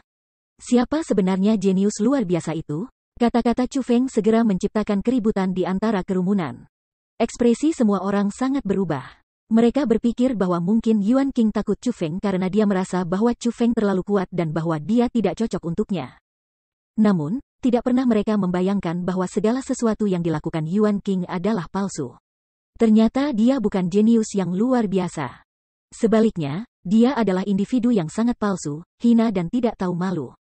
Siapa sebenarnya jenius luar biasa itu? Kata-kata Chu Feng segera menciptakan keributan di antara kerumunan. Ekspresi semua orang sangat berubah. Mereka berpikir bahwa mungkin Yuan King takut Chu Feng karena dia merasa bahwa Chu Feng terlalu kuat dan bahwa dia tidak cocok untuknya. Namun, tidak pernah mereka membayangkan bahwa segala sesuatu yang dilakukan Yuan King adalah palsu. Ternyata dia bukan jenius yang luar biasa. Sebaliknya, dia adalah individu yang sangat palsu, hina dan tidak tahu malu.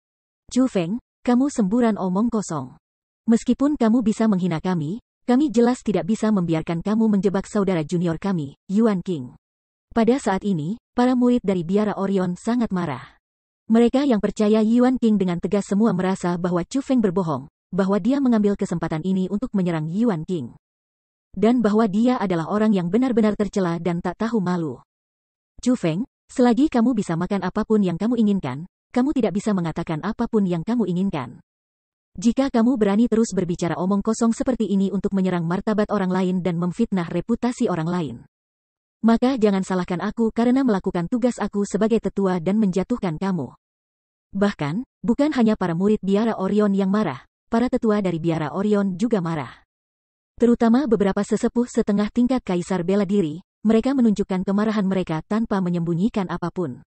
Chu Feng, kamu semburan omong kosong. Meskipun kamu bisa menghina kami jelas tidak bisa membiarkan kamu menjebak saudara junior kami, Yuan King. Pada saat ini, para murid dari biara Orion sangat marah. Mereka yang percaya Yuan King dengan tegas semua merasa bahwa Chu Feng berbohong, bahwa dia mengambil kesempatan ini untuk menyerang Yuan King. Dan bahwa dia adalah orang yang benar-benar tercela dan tak tahu malu. Chu Feng, selagi kamu bisa makan apapun yang kamu inginkan, kamu tidak bisa mengatakan apapun yang kamu inginkan. Jika kamu berani terus berbicara omong kosong seperti ini untuk menyerang martabat orang lain dan memfitnah reputasi orang lain, maka jangan salahkan aku karena melakukan tugas aku sebagai tetua dan menjatuhkan kamu. Bahkan, bukan hanya para murid biara Orion yang marah, para tetua dari biara Orion juga marah. Terutama beberapa sesepuh setengah tingkat kaisar bela diri, mereka menunjukkan kemarahan mereka tanpa menyembunyikan apapun.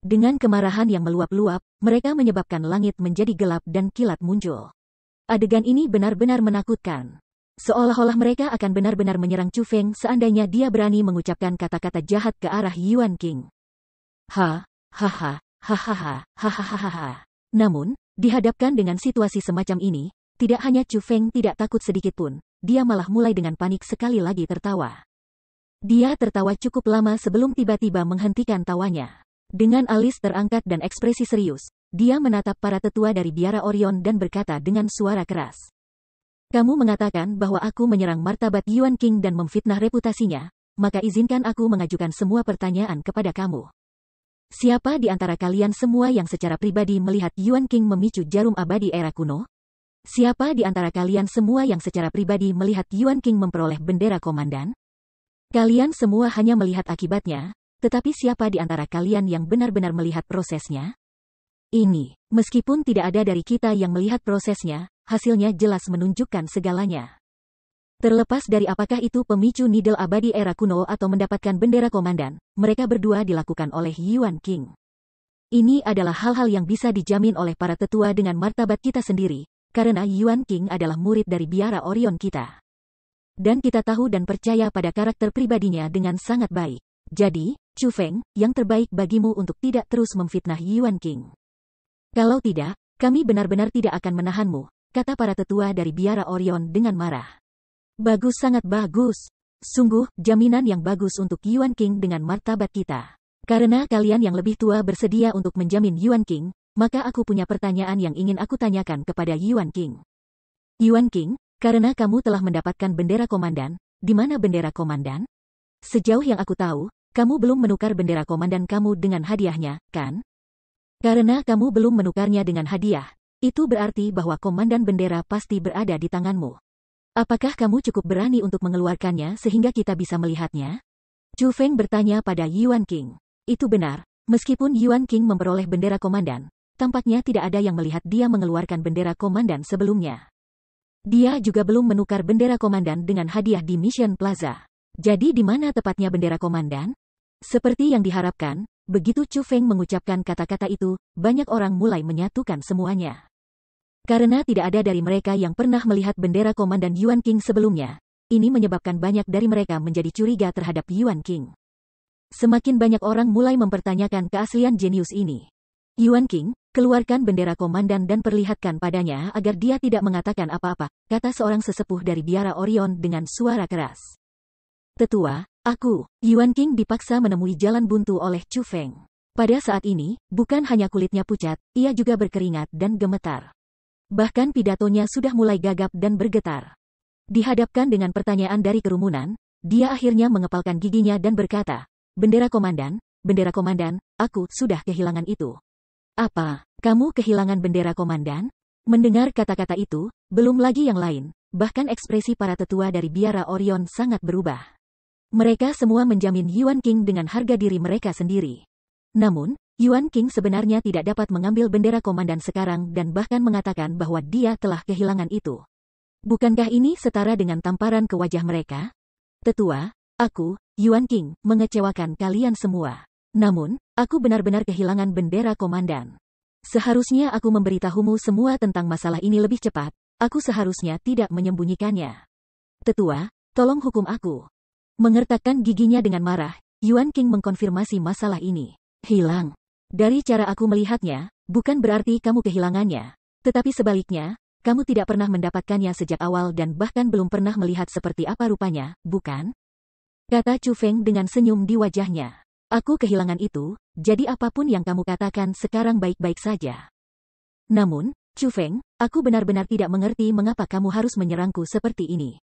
Dengan kemarahan yang meluap-luap, mereka menyebabkan langit menjadi gelap dan kilat muncul. Adegan ini benar-benar menakutkan. Seolah-olah mereka akan benar-benar menyerang Chu Feng seandainya dia berani mengucapkan kata-kata jahat ke arah Yuan King. Hahaha. Namun, dihadapkan dengan situasi semacam ini, tidak hanya Chu Feng tidak takut sedikit pun, dia malah mulai dengan panik sekali lagi tertawa. Dia tertawa cukup lama sebelum tiba-tiba menghentikan tawanya. Dengan alis terangkat dan ekspresi serius, dia menatap para tetua dari biara Orion dan berkata dengan suara keras. Kamu mengatakan bahwa aku menyerang martabat Yuan King dan memfitnah reputasinya, maka izinkan aku mengajukan semua pertanyaan kepada kamu. Siapa di antara kalian semua yang secara pribadi melihat Yuan King memicu jarum abadi era kuno? Siapa di antara kalian semua yang secara pribadi melihat Yuan King memperoleh bendera komandan? Kalian semua hanya melihat akibatnya, tetapi siapa di antara kalian yang benar-benar melihat prosesnya? Ini, meskipun tidak ada dari kita yang melihat prosesnya, hasilnya jelas menunjukkan segalanya. Terlepas dari apakah itu pemicu Nidel abadi era kuno atau mendapatkan bendera komandan, mereka berdua dilakukan oleh Yuan King. Ini adalah hal-hal yang bisa dijamin oleh para tetua dengan martabat kita sendiri, karena Yuan King adalah murid dari biara Orion kita. Dan kita tahu dan percaya pada karakter pribadinya dengan sangat baik. Jadi, Chu Feng, yang terbaik bagimu untuk tidak terus memfitnah Yuan King. Kalau tidak, kami benar-benar tidak akan menahanmu, kata para tetua dari biara Orion dengan marah. Bagus, sangat bagus. Sungguh, jaminan yang bagus untuk Yuan King dengan martabat kita. Karena kalian yang lebih tua bersedia untuk menjamin Yuan King, maka aku punya pertanyaan yang ingin aku tanyakan kepada Yuan King. Yuan King, karena kamu telah mendapatkan bendera komandan, di mana bendera komandan? Sejauh yang aku tahu, kamu belum menukar bendera komandan kamu dengan hadiahnya, kan? Karena kamu belum menukarnya dengan hadiah, itu berarti bahwa komandan bendera pasti berada di tanganmu. Apakah kamu cukup berani untuk mengeluarkannya sehingga kita bisa melihatnya? Chu Feng bertanya pada Yuan King. Itu benar, meskipun Yuan King memperoleh bendera komandan, tampaknya tidak ada yang melihat dia mengeluarkan bendera komandan sebelumnya. Dia juga belum menukar bendera komandan dengan hadiah di Mission Plaza. Jadi di mana tepatnya bendera komandan? Seperti yang diharapkan, begitu Chu Feng mengucapkan kata-kata itu, banyak orang mulai menyatukan semuanya. Karena tidak ada dari mereka yang pernah melihat bendera komandan Yuan King sebelumnya, ini menyebabkan banyak dari mereka menjadi curiga terhadap Yuan King. Semakin banyak orang mulai mempertanyakan keaslian jenius ini. Yuan King, keluarkan bendera komandan dan perlihatkan padanya agar dia tidak mengatakan apa-apa, kata seorang sesepuh dari biara Orion dengan suara keras. Tetua, Yuan King dipaksa menemui jalan buntu oleh Chu Feng. Pada saat ini, bukan hanya kulitnya pucat, ia juga berkeringat dan gemetar. Bahkan pidatonya sudah mulai gagap dan bergetar. Dihadapkan dengan pertanyaan dari kerumunan, dia akhirnya mengepalkan giginya dan berkata, bendera komandan, aku sudah kehilangan itu. Apa, kamu kehilangan bendera komandan? Mendengar kata-kata itu, belum lagi yang lain, bahkan ekspresi para tetua dari biara Orion sangat berubah. Mereka semua menjamin Yuan King dengan harga diri mereka sendiri. Namun, Yuan King sebenarnya tidak dapat mengambil bendera komandan sekarang dan bahkan mengatakan bahwa dia telah kehilangan itu. Bukankah ini setara dengan tamparan ke wajah mereka? Tetua, Yuan King, mengecewakan kalian semua. Namun, aku benar-benar kehilangan bendera komandan. Seharusnya aku memberitahumu semua tentang masalah ini lebih cepat, aku seharusnya tidak menyembunyikannya. Tetua, tolong hukum aku. Mengertakkan giginya dengan marah, Yuan King mengkonfirmasi masalah ini. Hilang. Dari cara aku melihatnya, bukan berarti kamu kehilangannya. Tetapi sebaliknya, kamu tidak pernah mendapatkannya sejak awal dan bahkan belum pernah melihat seperti apa rupanya, bukan? Kata Chu Feng dengan senyum di wajahnya. Aku kehilangan itu, jadi apapun yang kamu katakan sekarang baik-baik saja. Namun, Chu Feng, aku benar-benar tidak mengerti mengapa kamu harus menyerangku seperti ini.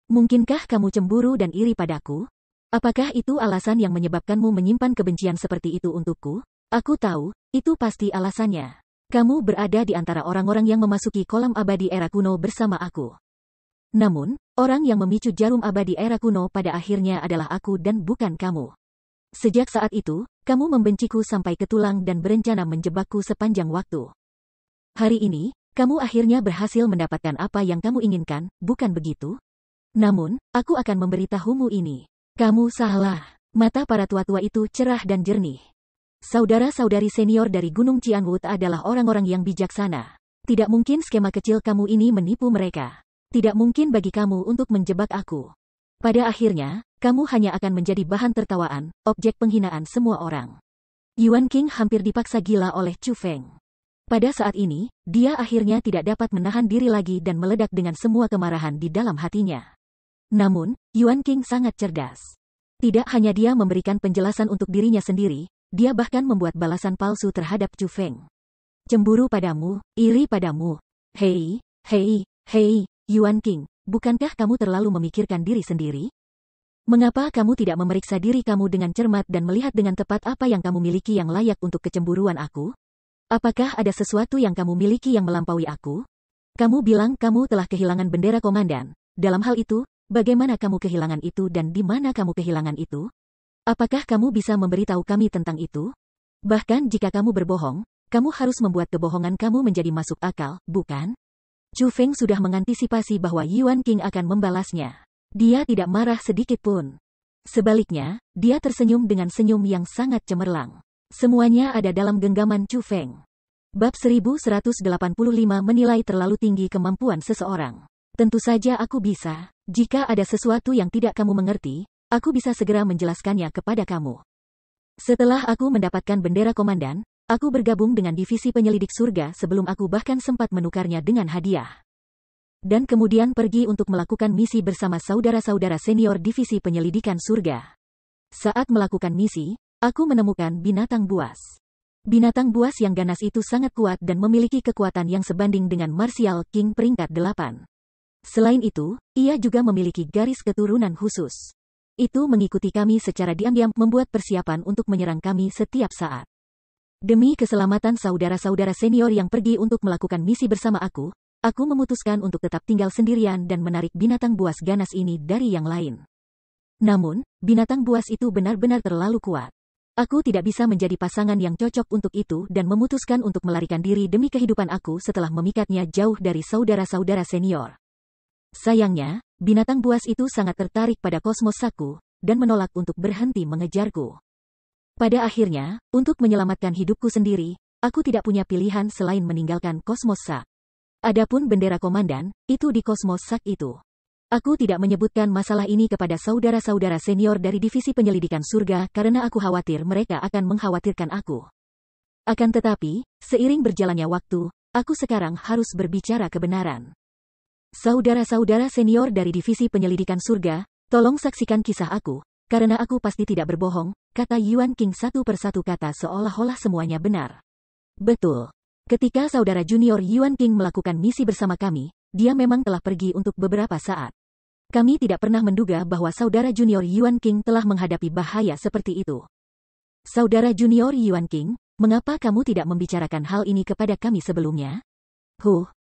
Mungkinkah kamu cemburu dan iri padaku? Apakah itu alasan yang menyebabkanmu menyimpan kebencian seperti itu untukku? Aku tahu, itu pasti alasannya. Kamu berada di antara orang-orang yang memasuki kolam abadi era kuno bersama aku. Namun, orang yang memicu jarum abadi era kuno pada akhirnya adalah aku dan bukan kamu. Sejak saat itu, kamu membenciku sampai ke tulang dan berencana menjebakku sepanjang waktu. Hari ini, kamu akhirnya berhasil mendapatkan apa yang kamu inginkan, bukan begitu? Namun, aku akan memberitahumu ini. Kamu salah. Mata para tua-tua itu cerah dan jernih. Saudara-saudari senior dari Gunung Qianwood adalah orang-orang yang bijaksana. Tidak mungkin skema kecil kamu ini menipu mereka. Tidak mungkin bagi kamu untuk menjebak aku. Pada akhirnya, kamu hanya akan menjadi bahan tertawaan, objek penghinaan semua orang. Yuan King hampir dipaksa gila oleh Chu Feng. Pada saat ini, dia akhirnya tidak dapat menahan diri lagi dan meledak dengan semua kemarahan di dalam hatinya. Namun, Yuan King sangat cerdas. Tidak hanya dia memberikan penjelasan untuk dirinya sendiri, dia bahkan membuat balasan palsu terhadap Chu Feng. Cemburu padamu, iri padamu. Hei, Yuan King, bukankah kamu terlalu memikirkan diri sendiri? Mengapa kamu tidak memeriksa diri kamu dengan cermat dan melihat dengan tepat apa yang kamu miliki yang layak untuk kecemburuan aku? Apakah ada sesuatu yang kamu miliki yang melampaui aku? Kamu bilang kamu telah kehilangan bendera komandan. Dalam hal itu, bagaimana kamu kehilangan itu dan di mana kamu kehilangan itu? Apakah kamu bisa memberitahu kami tentang itu? Bahkan jika kamu berbohong, kamu harus membuat kebohongan kamu menjadi masuk akal, bukan? Chu Feng sudah mengantisipasi bahwa Yuan King akan membalasnya. Dia tidak marah sedikit pun. Sebaliknya, dia tersenyum dengan senyum yang sangat cemerlang. Semuanya ada dalam genggaman Chu Feng. Bab 1185 menilai terlalu tinggi kemampuan seseorang. Tentu saja aku bisa. Jika ada sesuatu yang tidak kamu mengerti, aku bisa segera menjelaskannya kepada kamu. Setelah aku mendapatkan bendera komandan, aku bergabung dengan divisi penyelidik surga sebelum aku bahkan sempat menukarnya dengan hadiah. Dan kemudian pergi untuk melakukan misi bersama saudara-saudara senior divisi penyelidikan surga. Saat melakukan misi, aku menemukan binatang buas. Binatang buas yang ganas itu sangat kuat dan memiliki kekuatan yang sebanding dengan Martial King peringkat 8. Selain itu, ia juga memiliki garis keturunan khusus. Itu mengikuti kami secara diam-diam membuat persiapan untuk menyerang kami setiap saat. Demi keselamatan saudara-saudara senior yang pergi untuk melakukan misi bersama aku memutuskan untuk tetap tinggal sendirian dan menarik binatang buas ganas ini dari yang lain. Namun, binatang buas itu benar-benar terlalu kuat. Aku tidak bisa menjadi pasangan yang cocok untuk itu dan memutuskan untuk melarikan diri demi kehidupan aku setelah memikatnya jauh dari saudara-saudara senior. Sayangnya, binatang buas itu sangat tertarik pada kosmos Saku dan menolak untuk berhenti mengejarku. Pada akhirnya, untuk menyelamatkan hidupku sendiri, aku tidak punya pilihan selain meninggalkan kosmos Sak. Adapun bendera komandan, itu di kosmos Sak itu. Aku tidak menyebutkan masalah ini kepada saudara-saudara senior dari divisi penyelidikan surga karena aku khawatir mereka akan mengkhawatirkan aku. Akan tetapi, seiring berjalannya waktu, aku sekarang harus berbicara kebenaran. Saudara-saudara senior dari divisi penyelidikan surga, tolong saksikan kisah aku, karena aku pasti tidak berbohong, kata Yuan King satu persatu kata seolah-olah semuanya benar. Betul. Ketika saudara junior Yuan King melakukan misi bersama kami, dia memang telah pergi untuk beberapa saat. Kami tidak pernah menduga bahwa saudara junior Yuan King telah menghadapi bahaya seperti itu. Saudara junior Yuan King, mengapa kamu tidak membicarakan hal ini kepada kami sebelumnya?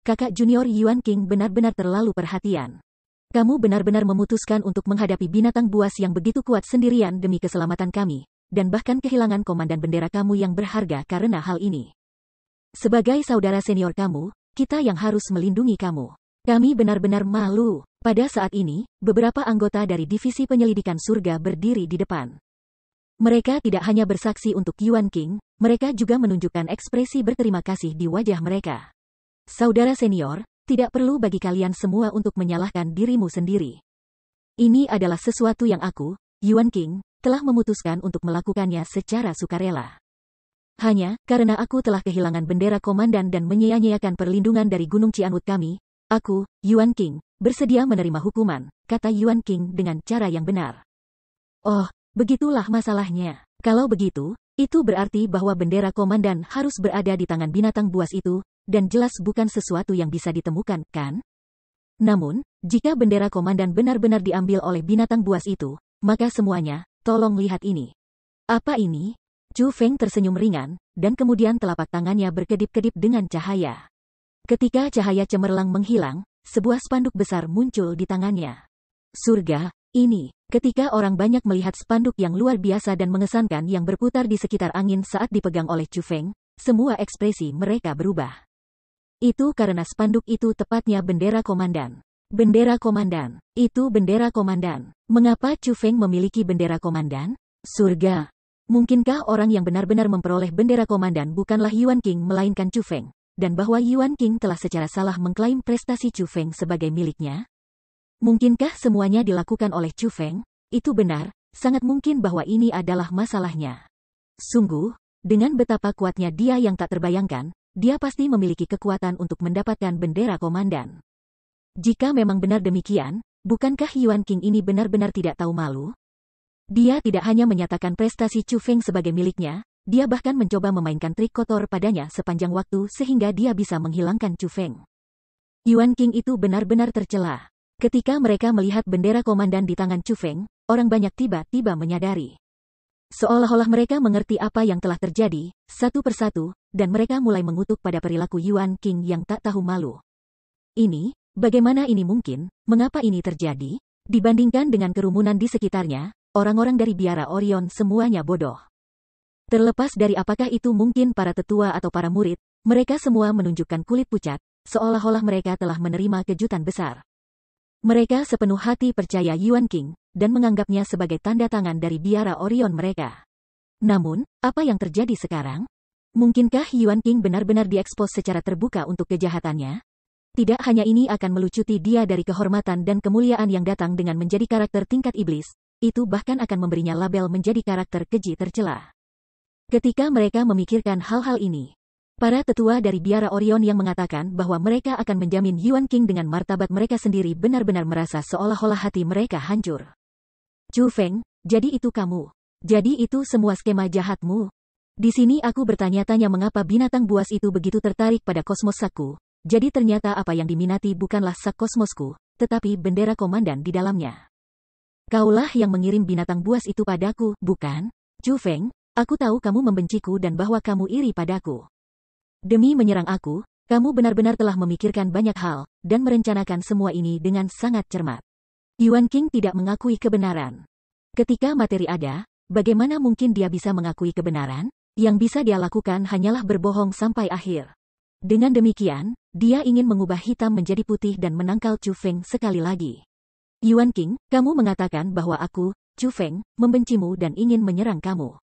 Kakak junior Yuan King benar-benar terlalu perhatian. Kamu benar-benar memutuskan untuk menghadapi binatang buas yang begitu kuat sendirian demi keselamatan kami, dan bahkan kehilangan komandan bendera kamu yang berharga karena hal ini. Sebagai saudara senior kamu, kita yang harus melindungi kamu. Kami benar-benar malu. Pada saat ini, beberapa anggota dari divisi penyelidikan surga berdiri di depan. Mereka tidak hanya bersaksi untuk Yuan King, mereka juga menunjukkan ekspresi berterima kasih di wajah mereka. Saudara senior, tidak perlu bagi kalian semua untuk menyalahkan dirimu sendiri. Ini adalah sesuatu yang aku, Yuan King, telah memutuskan untuk melakukannya secara sukarela. Hanya karena aku telah kehilangan bendera komandan dan menyia-nyiakan perlindungan dari Gunung Cianwood kami, aku, Yuan King, bersedia menerima hukuman, kata Yuan King dengan cara yang benar. Oh, begitulah masalahnya. Kalau begitu, itu berarti bahwa bendera komandan harus berada di tangan binatang buas itu, dan jelas bukan sesuatu yang bisa ditemukan, kan? Namun, jika bendera komandan benar-benar diambil oleh binatang buas itu, maka semuanya, tolong lihat ini. Apa ini? Chu Feng tersenyum ringan, dan kemudian telapak tangannya berkedip-kedip dengan cahaya. Ketika cahaya cemerlang menghilang, sebuah spanduk besar muncul di tangannya. Surga, ini. Ketika orang banyak melihat spanduk yang luar biasa dan mengesankan yang berputar di sekitar angin saat dipegang oleh Chu Feng, semua ekspresi mereka berubah. Itu karena spanduk itu tepatnya bendera komandan. Bendera komandan. Itu bendera komandan. Mengapa Chu Feng memiliki bendera komandan? Surga. Mungkinkah orang yang benar-benar memperoleh bendera komandan bukanlah Yuan King melainkan Chu Feng? dan bahwa Yuan King telah secara salah mengklaim prestasi Chu Feng sebagai miliknya? Mungkinkah semuanya dilakukan oleh Chu Feng? Itu benar, sangat mungkin bahwa ini adalah masalahnya. Sungguh, dengan betapa kuatnya dia yang tak terbayangkan, dia pasti memiliki kekuatan untuk mendapatkan bendera komandan. Jika memang benar demikian, bukankah Yuan King ini benar-benar tidak tahu malu? Dia tidak hanya menyatakan prestasi Chu Feng sebagai miliknya, dia bahkan mencoba memainkan trik kotor padanya sepanjang waktu sehingga dia bisa menghilangkan Chu Feng. Yuan King itu benar-benar tercela. Ketika mereka melihat bendera komandan di tangan Chu Feng, orang banyak tiba-tiba menyadari. Seolah-olah mereka mengerti apa yang telah terjadi, satu persatu, dan mereka mulai mengutuk pada perilaku Yuan King yang tak tahu malu. Bagaimana ini mungkin? Mengapa ini terjadi? Dibandingkan dengan kerumunan di sekitarnya, orang-orang dari biara Orion semuanya bodoh. Terlepas dari apakah itu mungkin para tetua atau para murid, mereka semua menunjukkan kulit pucat, seolah-olah mereka telah menerima kejutan besar. Mereka sepenuh hati percaya Yuan King, dan menganggapnya sebagai tanda tangan dari biara Orion mereka. Namun, apa yang terjadi sekarang? Mungkinkah Yuan King benar-benar diekspos secara terbuka untuk kejahatannya? Tidak hanya ini akan melucuti dia dari kehormatan dan kemuliaan yang datang dengan menjadi karakter tingkat iblis, itu bahkan akan memberinya label menjadi karakter keji tercela. Ketika mereka memikirkan hal-hal ini, para tetua dari biara Orion yang mengatakan bahwa mereka akan menjamin Yuan King dengan martabat mereka sendiri benar-benar merasa seolah-olah hati mereka hancur. Chu Feng, jadi itu kamu. Jadi itu semua skema jahatmu. Di sini aku bertanya-tanya mengapa binatang buas itu begitu tertarik pada kosmos sakku. Jadi ternyata apa yang diminati bukanlah sak kosmosku, tetapi bendera komandan di dalamnya. Kaulah yang mengirim binatang buas itu padaku, bukan? Chu Feng, aku tahu kamu membenciku dan bahwa kamu iri padaku. Demi menyerang aku, kamu benar-benar telah memikirkan banyak hal, dan merencanakan semua ini dengan sangat cermat. Yuan King tidak mengakui kebenaran. Ketika materi ada, bagaimana mungkin dia bisa mengakui kebenaran? Yang bisa dia lakukan hanyalah berbohong sampai akhir. Dengan demikian, dia ingin mengubah hitam menjadi putih dan menangkal Chu Feng sekali lagi. Yuan King, kamu mengatakan bahwa aku, Chu Feng, membencimu dan ingin menyerang kamu.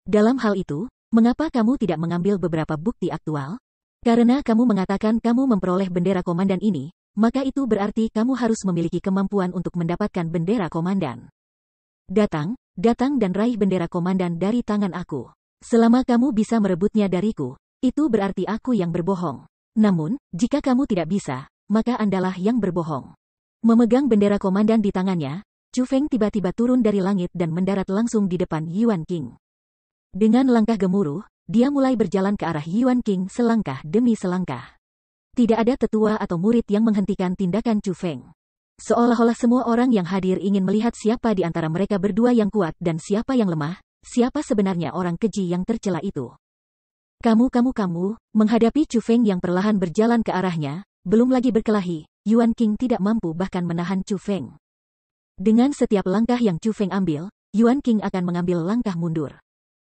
Dalam hal itu, mengapa kamu tidak mengambil beberapa bukti aktual? Karena kamu mengatakan kamu memperoleh bendera komandan ini, maka itu berarti kamu harus memiliki kemampuan untuk mendapatkan bendera komandan. Datang dan raih bendera komandan dari tangan aku. Selama kamu bisa merebutnya dariku, itu berarti aku yang berbohong. Namun, jika kamu tidak bisa, maka Andalah yang berbohong. Memegang bendera komandan di tangannya, Chu Feng tiba-tiba turun dari langit dan mendarat langsung di depan Yuan King. Dengan langkah gemuruh, dia mulai berjalan ke arah Yuan King selangkah demi selangkah. Tidak ada tetua atau murid yang menghentikan tindakan Chu Feng. Seolah-olah semua orang yang hadir ingin melihat siapa di antara mereka berdua yang kuat dan siapa yang lemah, siapa sebenarnya orang keji yang tercela itu. Kamu, menghadapi Chu Feng yang perlahan berjalan ke arahnya, belum lagi berkelahi, Yuan King tidak mampu bahkan menahan Chu Feng. Dengan setiap langkah yang Chu Feng ambil, Yuan King akan mengambil langkah mundur.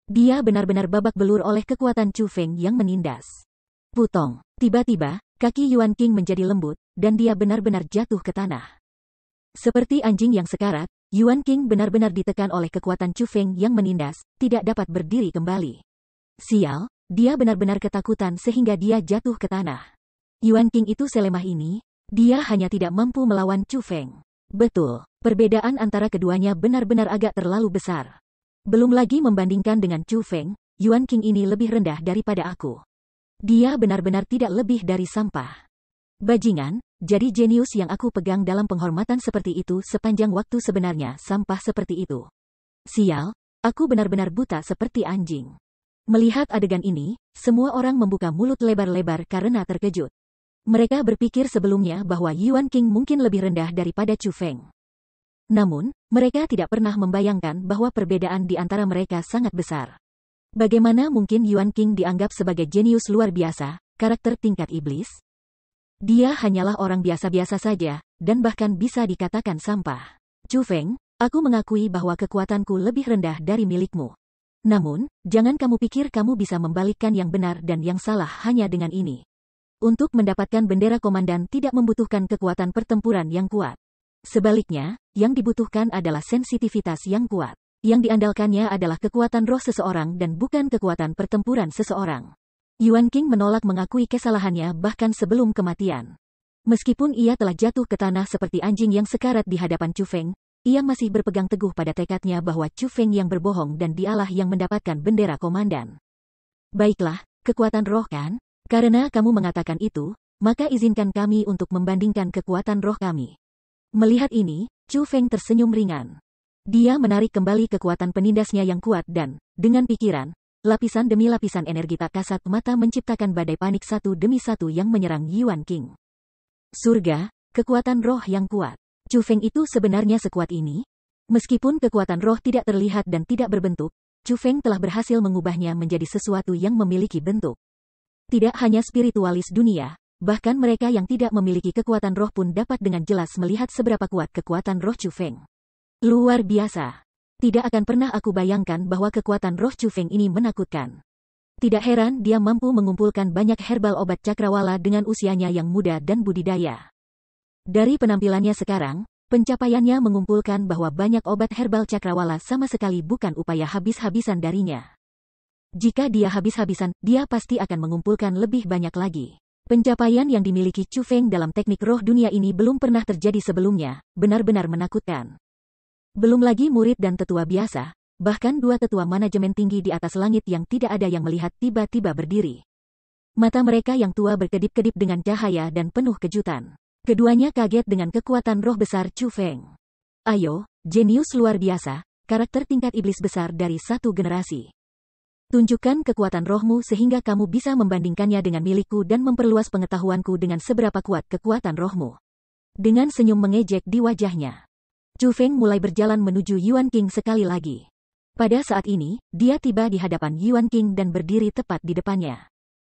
Dia benar-benar babak belur oleh kekuatan Chu Feng yang menindas. Putong. Tiba-tiba, kaki Yuan King menjadi lembut, dan dia benar-benar jatuh ke tanah. Seperti anjing yang sekarat, Yuan King benar-benar ditekan oleh kekuatan Chu Feng yang menindas, tidak dapat berdiri kembali. Sial, dia benar-benar ketakutan sehingga dia jatuh ke tanah. Yuan King itu selemah ini, dia hanya tidak mampu melawan Chu Feng. Betul, perbedaan antara keduanya benar-benar agak terlalu besar. Belum lagi membandingkan dengan Chu Feng, Yuan King ini lebih rendah daripada aku. Dia benar-benar tidak lebih dari sampah. Bajingan, jadi jenius yang aku pegang dalam penghormatan seperti itu sepanjang waktu sebenarnya sampah seperti itu. Sial, aku benar-benar buta seperti anjing. Melihat adegan ini, semua orang membuka mulut lebar-lebar karena terkejut. Mereka berpikir sebelumnya bahwa Yuan King mungkin lebih rendah daripada Chu Feng. Namun, mereka tidak pernah membayangkan bahwa perbedaan di antara mereka sangat besar. Bagaimana mungkin Yuan King dianggap sebagai jenius luar biasa, karakter tingkat iblis? Dia hanyalah orang biasa-biasa saja, dan bahkan bisa dikatakan sampah. Chu Feng, aku mengakui bahwa kekuatanku lebih rendah dari milikmu. Namun, jangan kamu pikir kamu bisa membalikkan yang benar dan yang salah hanya dengan ini. Untuk mendapatkan bendera komandan tidak membutuhkan kekuatan pertempuran yang kuat. Sebaliknya, yang dibutuhkan adalah sensitivitas yang kuat. Yang diandalkannya adalah kekuatan roh seseorang dan bukan kekuatan pertempuran seseorang. Yuan King menolak mengakui kesalahannya bahkan sebelum kematian. Meskipun ia telah jatuh ke tanah seperti anjing yang sekarat di hadapan Chu Feng, ia masih berpegang teguh pada tekadnya bahwa Chu Feng yang berbohong dan dialah yang mendapatkan bendera komandan. Baiklah, kekuatan roh kan? Karena kamu mengatakan itu, maka izinkan kami untuk membandingkan kekuatan roh kami. Melihat ini, Chu Feng tersenyum ringan. Dia menarik kembali kekuatan penindasnya yang kuat dan, dengan pikiran, lapisan demi lapisan energi tak kasat mata menciptakan badai panik satu demi satu yang menyerang Yuan King. Surga, kekuatan roh yang kuat. Chu Feng itu sebenarnya sekuat ini? Meskipun kekuatan roh tidak terlihat dan tidak berbentuk, Chu Feng telah berhasil mengubahnya menjadi sesuatu yang memiliki bentuk. Tidak hanya spiritualis dunia, bahkan mereka yang tidak memiliki kekuatan roh pun dapat dengan jelas melihat seberapa kuat kekuatan roh Chu Feng. Luar biasa. Tidak akan pernah aku bayangkan bahwa kekuatan roh Chu Feng ini menakutkan. Tidak heran dia mampu mengumpulkan banyak herbal obat cakrawala dengan usianya yang muda dan budidaya. Dari penampilannya sekarang, pencapaiannya mengumpulkan bahwa banyak obat herbal cakrawala sama sekali bukan upaya habis-habisan darinya. Jika dia habis-habisan, dia pasti akan mengumpulkan lebih banyak lagi. Pencapaian yang dimiliki Chu Feng dalam teknik roh dunia ini belum pernah terjadi sebelumnya, benar-benar menakutkan. Belum lagi murid dan tetua biasa, bahkan dua tetua manajemen tinggi di atas langit yang tidak ada yang melihat tiba-tiba berdiri. Mata mereka yang tua berkedip-kedip dengan cahaya dan penuh kejutan. Keduanya kaget dengan kekuatan roh besar Chu Feng. Ayo, jenius luar biasa, karakter tingkat iblis besar dari satu generasi. Tunjukkan kekuatan rohmu sehingga kamu bisa membandingkannya dengan milikku dan memperluas pengetahuanku dengan seberapa kuat kekuatan rohmu. Dengan senyum mengejek di wajahnya, Chu Feng mulai berjalan menuju Yuan King sekali lagi. Pada saat ini, dia tiba di hadapan Yuan King dan berdiri tepat di depannya.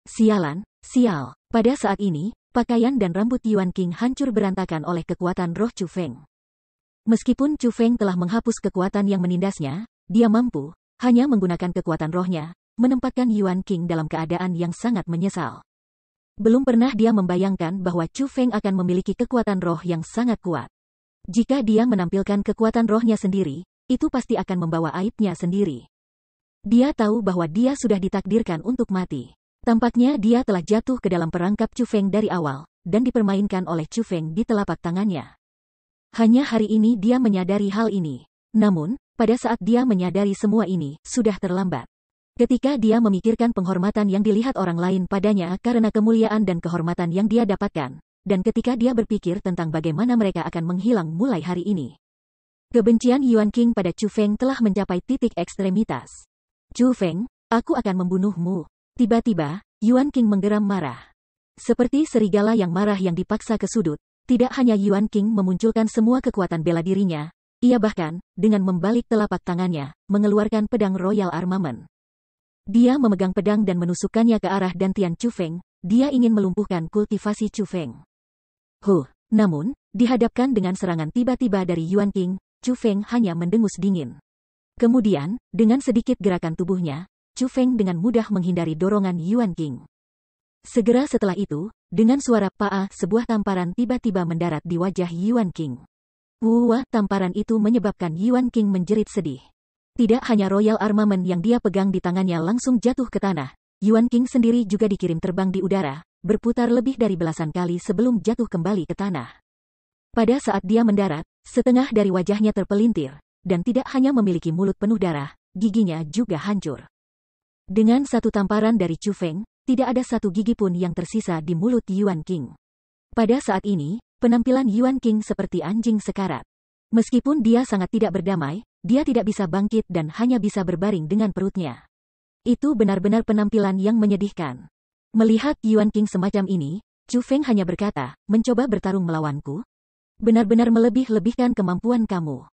Sialan, sial. Pada saat ini, pakaian dan rambut Yuan King hancur berantakan oleh kekuatan roh Chu Feng. Meskipun Chu Feng telah menghapus kekuatan yang menindasnya, dia mampu, hanya menggunakan kekuatan rohnya, menempatkan Yuan King dalam keadaan yang sangat menyesal. Belum pernah dia membayangkan bahwa Chu Feng akan memiliki kekuatan roh yang sangat kuat. Jika dia menampilkan kekuatan rohnya sendiri, itu pasti akan membawa aibnya sendiri. Dia tahu bahwa dia sudah ditakdirkan untuk mati. Tampaknya dia telah jatuh ke dalam perangkap Chu Feng dari awal, dan dipermainkan oleh Chu Feng di telapak tangannya. Hanya hari ini dia menyadari hal ini. Namun, pada saat dia menyadari semua ini, sudah terlambat. Ketika dia memikirkan penghormatan yang dilihat orang lain padanya karena kemuliaan dan kehormatan yang dia dapatkan, dan ketika dia berpikir tentang bagaimana mereka akan menghilang mulai hari ini. Kebencian Yuan King pada Chu Feng telah mencapai titik ekstremitas. Chu Feng, aku akan membunuhmu. Tiba-tiba, Yuan King menggeram marah. Seperti serigala yang marah yang dipaksa ke sudut, tidak hanya Yuan King memunculkan semua kekuatan bela dirinya, ia bahkan, dengan membalik telapak tangannya, mengeluarkan pedang Royal Armament. Dia memegang pedang dan menusukkannya ke arah dantian Chu Feng, dia ingin melumpuhkan kultivasi Chu Feng. Namun, dihadapkan dengan serangan tiba-tiba dari Yuan King, Chu Feng hanya mendengus dingin. Kemudian, dengan sedikit gerakan tubuhnya, Chu Feng dengan mudah menghindari dorongan Yuan King. Segera setelah itu, dengan suara "Paa", sebuah tamparan tiba-tiba mendarat di wajah Yuan King. Wah, tamparan itu menyebabkan Yuan King menjerit sedih. Tidak hanya Royal Armament yang dia pegang di tangannya langsung jatuh ke tanah, Yuan King sendiri juga dikirim terbang di udara, berputar lebih dari belasan kali sebelum jatuh kembali ke tanah. Pada saat dia mendarat, setengah dari wajahnya terpelintir, dan tidak hanya memiliki mulut penuh darah, giginya juga hancur. Dengan satu tamparan dari Chu Feng, tidak ada satu gigi pun yang tersisa di mulut Yuan King. Pada saat ini, penampilan Yuan King seperti anjing sekarat. Meskipun dia sangat tidak berdamai, dia tidak bisa bangkit dan hanya bisa berbaring dengan perutnya. Itu benar-benar penampilan yang menyedihkan. Melihat Yuan King semacam ini, Chu Feng hanya berkata, "Mencoba bertarung melawanku? Benar-benar melebih-lebihkan kemampuan kamu."